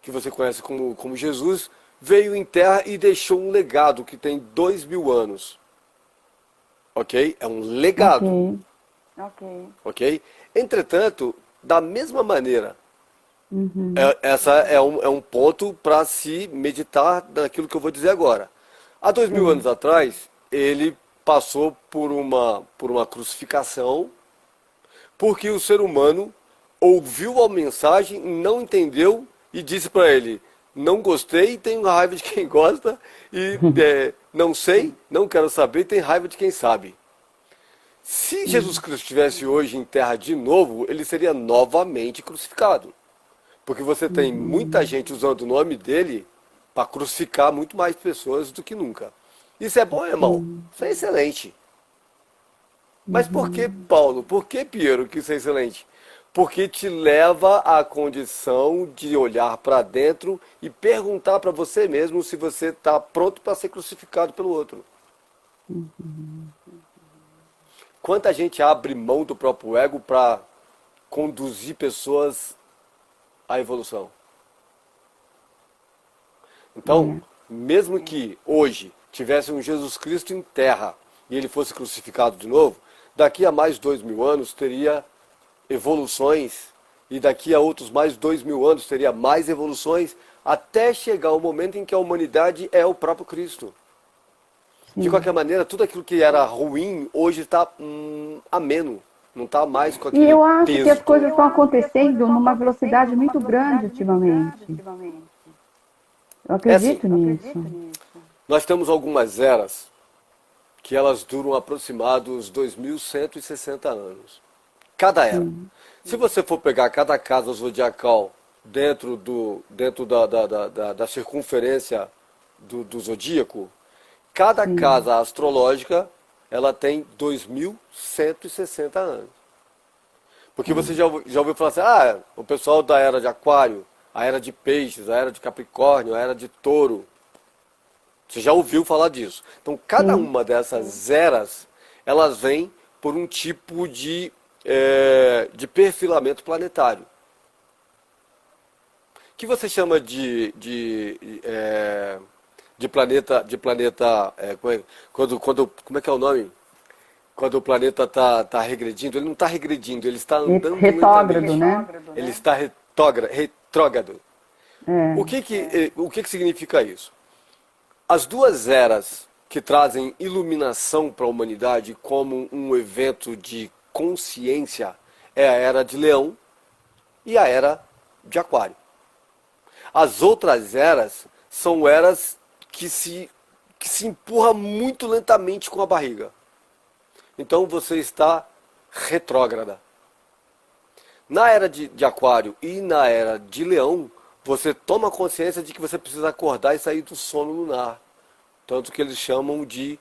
que você conhece como Jesus, veio em terra e deixou um legado que tem 2000 anos. Ok? É um legado. Ok? Entretanto, da mesma maneira, essa é um ponto para se meditar naquilo que eu vou dizer agora. Há 2000 anos atrás, ele passou por uma crucificação, porque o ser humano ouviu a mensagem, não entendeu e disse para ele: não gostei, tenho raiva de quem gosta, e não sei, não quero saber, tenho raiva de quem sabe. Se Jesus Cristo estivesse hoje em terra de novo, ele seria novamente crucificado. Porque você tem muita gente usando o nome dele para crucificar muito mais pessoas do que nunca. Isso é bom, irmão? Isso é excelente. Mas por que, Paulo? Por que, Piero, que isso é excelente? Porque te leva à condição de olhar para dentro e perguntar para você mesmo se você está pronto para ser crucificado pelo outro. Quanta gente abre mão do próprio ego para conduzir pessoas à evolução? Então, mesmo que hoje tivesse um Jesus Cristo em terra e ele fosse crucificado de novo, daqui a mais 2000 anos teria evoluções, e daqui a outros mais 2000 anos teria mais evoluções, até chegar o momento em que a humanidade é o próprio Cristo. De qualquer maneira, tudo aquilo que era ruim, hoje está ameno. Não está mais com E aquele eu acho que peso as coisas todo. estão acontecendo numa velocidade muito grande ultimamente. Eu É assim, acredito nisso. nós temos algumas eras que elas duram aproximados 2.160 anos. Cada era. Se você for pegar cada casa zodiacal dentro da circunferência do zodíaco, cada casa astrológica ela tem 2.160 anos. Porque você já ouviu falar assim, o pessoal da era de Aquário, a era de Peixes, a era de Capricórnio, a era de Touro. Você já ouviu falar disso. Então, cada uma dessas eras, elas vêm por um tipo de perfilamento planetário. Que você chama de planeta, como é que é o nome? Quando o planeta está regredindo, ele não está regredindo, ele está andando Retrógrado, lentamente. né? Ele está retrógrado. É. O que significa isso? As duas eras que trazem iluminação para a humanidade como um evento de consciência é a era de Leão e a era de Aquário. As outras eras são eras que se empurra muito lentamente com a barriga. Então você está retrógrada. Na era de Aquário e na era de Leão, você toma consciência de que você precisa acordar e sair do sono lunar. Tanto que eles chamam de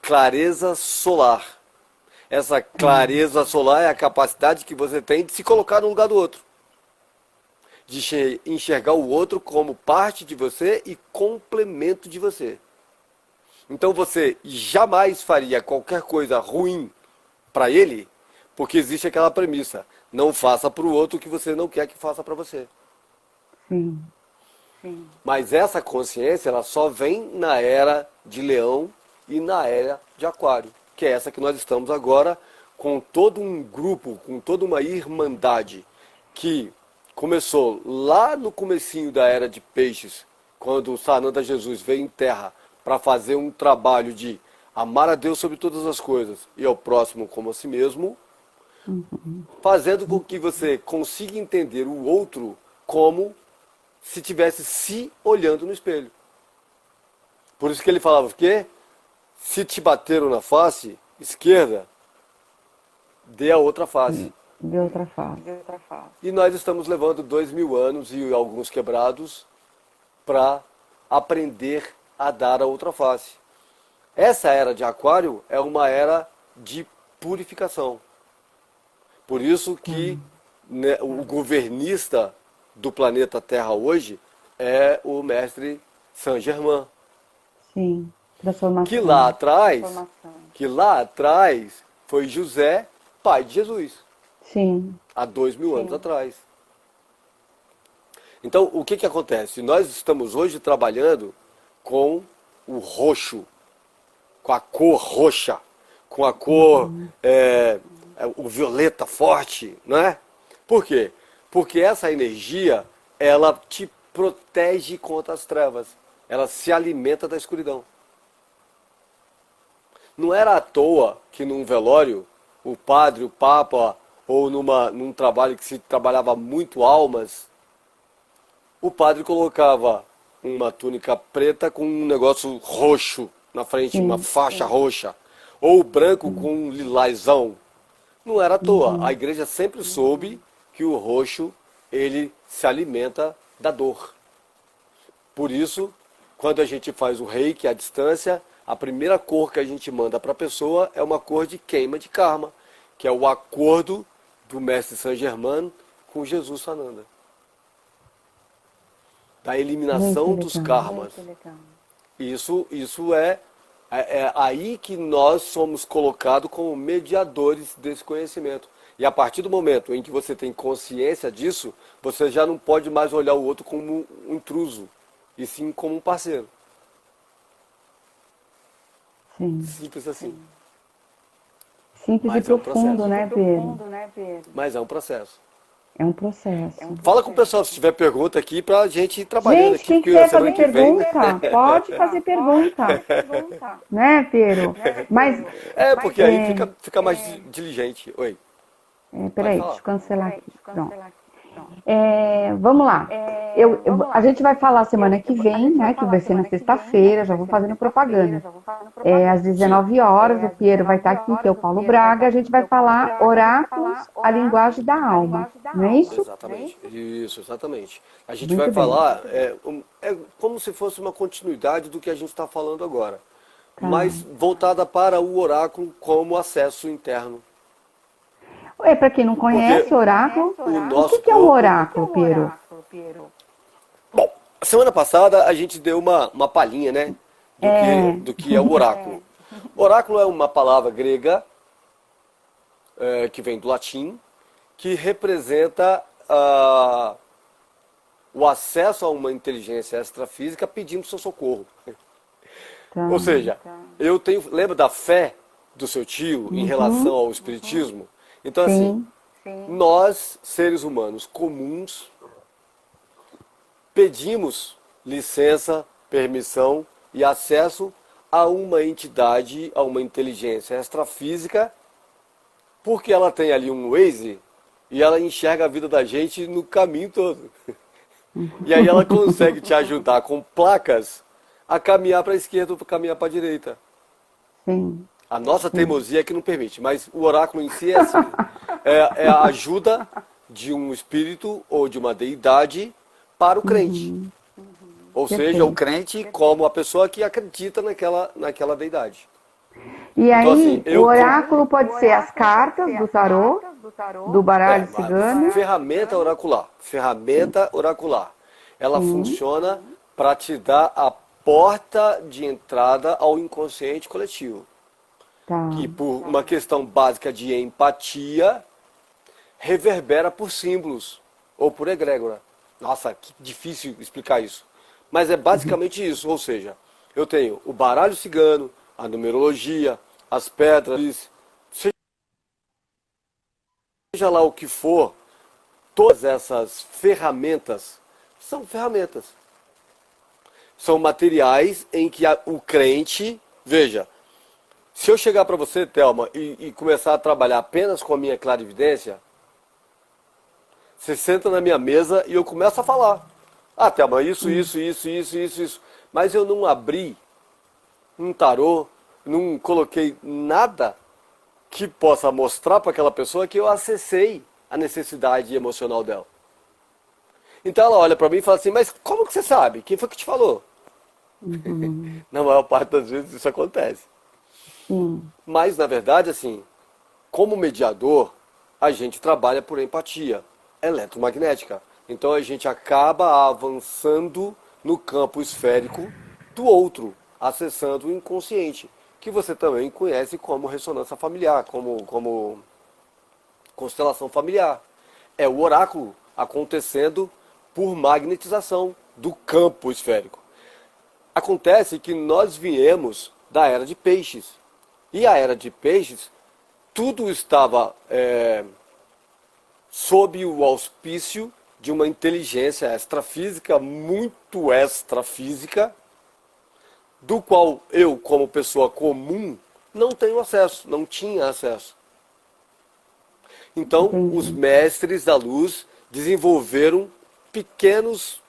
clareza solar. Essa clareza solar é a capacidade que você tem de se colocar no lugar do outro. De enxergar o outro como parte de você e complemento de você. Então você jamais faria qualquer coisa ruim para ele, porque existe aquela premissa: não faça para o outro o que você não quer que faça para você. Sim. Mas essa consciência ela só vem na era de Leão e na era de Aquário, que é essa que nós estamos agora, com todo um grupo, com toda uma irmandade que começou lá no comecinho da era de Peixes, quando o Sananda Jesus veio em terra para fazer um trabalho de amar a Deus sobre todas as coisas e ao próximo como a si mesmo, fazendo com que você consiga entender o outro como se tivesse se olhando no espelho. Por isso que ele falava o quê? Se te bateram na face esquerda, dê a outra face. De outra face. E nós estamos levando 2.000 anos e alguns quebrados para aprender a dar a outra face. Essa era de Aquário é uma era de purificação. Por isso que o governista do planeta Terra hoje é o mestre Saint-Germain. Sim. Transformação. Que lá atrás foi José, pai de Jesus. Sim. Há 2.000 anos atrás. Então, o que acontece? Nós estamos hoje trabalhando com o roxo, com a cor roxa, com a cor, o violeta forte, não é? Por quê? Porque essa energia, ela te protege contra as trevas. Ela se alimenta da escuridão. Não era à toa que num velório, o padre, o papa, ou num trabalho que se trabalhava muito almas, o padre colocava uma túnica preta com um negócio roxo na frente, uma faixa roxa, ou branco com um lilazão. Não era à toa. A igreja sempre soube que o roxo, ele se alimenta da dor. Por isso, quando a gente faz o reiki à distância, a primeira cor que a gente manda para a pessoa é uma cor de queima de karma, que é o acordo do mestre Saint-Germain com Jesus Sananda. Da eliminação dos karmas. Isso é aí que nós somos colocados como mediadores desse conhecimento. E a partir do momento em que você tem consciência disso, você já não pode mais olhar o outro como um intruso, e sim como um parceiro. Sim. Simples assim. Simples Mas e profundo, né, Pedro? Mas é um processo. É um processo. Fala com o pessoal se tiver pergunta aqui pra gente ir trabalhando Gente, aqui, quem porque a quiser semana fazer que vem. pergunta, pode fazer pergunta. Né, Pedro? Mas, É, porque aí fica mais diligente. Oi, pode peraí, deixa falar. eu cancelar aqui. Pronto. Vamos lá. A gente vai falar semana que vem, né? Que vai ser na sexta-feira, já vou fazendo propaganda. Às Sim, 19 horas, o Piero vai estar aqui, que é o Paulo Braga. A gente vai falar oráculos, a linguagem da alma. Não é isso? exatamente. Isso, exatamente. A gente vai Muito bem. falar, é como se fosse uma continuidade do que a gente está falando agora, Tá. mas voltada para o oráculo como acesso interno. Para quem não conhece oráculo, O o nosso que é um corpo. oráculo, Piero? Bom, semana passada a gente deu uma palhinha, né? Do que é o oráculo. Oráculo é uma palavra grega, que vem do latim, que representa o acesso a uma inteligência extrafísica pedindo seu socorro. Tá. Ou seja, lembra da fé do seu tio em relação ao espiritismo? Então, assim, nós, seres humanos comuns, pedimos licença, permissão e acesso a uma entidade, a uma inteligência extrafísica, porque ela tem ali um Waze e ela enxerga a vida da gente no caminho todo. E aí ela consegue te ajudar com placas a caminhar para a esquerda ou para caminhar para a direita. Sim. A nossa teimosia é que não permite, mas o oráculo em si é assim. É a ajuda de um espírito ou de uma deidade para o crente. Ou seja, o crente como a pessoa que acredita naquela deidade. E Então, aí, assim, o oráculo pode ser as cartas do tarô, do baralho cigano. Ferramenta oracular. Ferramenta oracular. Ela funciona para te dar a porta de entrada ao inconsciente coletivo. Tá. Que por uma questão básica de empatia, reverbera por símbolos ou por egrégora. Nossa, que difícil explicar isso. Mas é basicamente isso, ou seja, eu tenho o baralho cigano, a numerologia, as pedras, seja lá o que for, todas essas ferramentas são ferramentas. São materiais em que o crente, veja, se eu chegar para você, Thelma, e começar a trabalhar apenas com a minha clarividência, você senta na minha mesa e eu começo a falar. Ah, Thelma, isso. Mas eu não abri um tarô, não coloquei nada que possa mostrar para aquela pessoa que eu acessei a necessidade emocional dela. Então ela olha para mim e fala assim, mas como que você sabe? Quem foi que te falou? Na maior parte das vezes isso acontece. Mas, na verdade, assim, como mediador, a gente trabalha por empatia eletromagnética. Então a gente acaba avançando no campo esférico do outro, acessando o inconsciente, que você também conhece como ressonância familiar, como constelação familiar. É o oráculo acontecendo por magnetização do campo esférico. Acontece que nós viemos da era de peixes. E a era de peixes, tudo estava sob o auspício de uma inteligência extrafísica, muito extrafísica, do qual eu, como pessoa comum, não tenho acesso, não tinha acesso. Então, os mestres da luz desenvolveram pequenos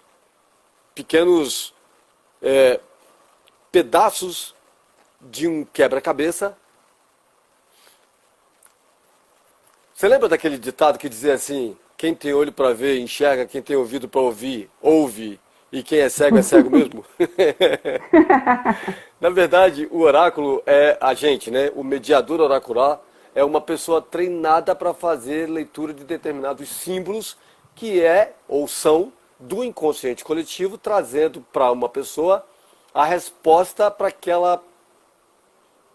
pedaços de um quebra-cabeça. Você lembra daquele ditado que dizia assim, quem tem olho para ver, enxerga, quem tem ouvido para ouvir, ouve, e quem é cego mesmo? Na verdade, o oráculo é a gente, né? O mediador oracular é uma pessoa treinada para fazer leitura de determinados símbolos que ou são do inconsciente coletivo, trazendo para uma pessoa a resposta para aquela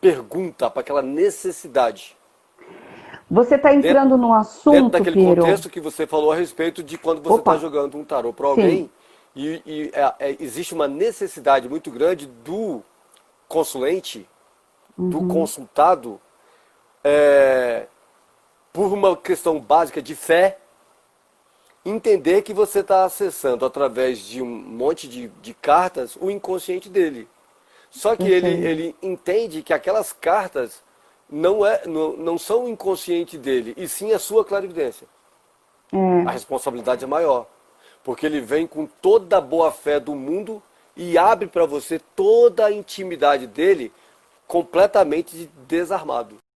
pergunta, para aquela necessidade. Você está entrando num assunto, dentro daquele Piero. contexto que você falou a respeito de quando você está jogando um tarô para alguém e existe uma necessidade muito grande do consulente, do consultado, por uma questão básica de fé, entender que você está acessando através de um monte de cartas o inconsciente dele. Só que ele entende que aquelas cartas não são o inconsciente dele, e sim a sua clarividência. A responsabilidade é maior, porque ele vem com toda a boa fé do mundo e abre para você toda a intimidade dele completamente desarmado.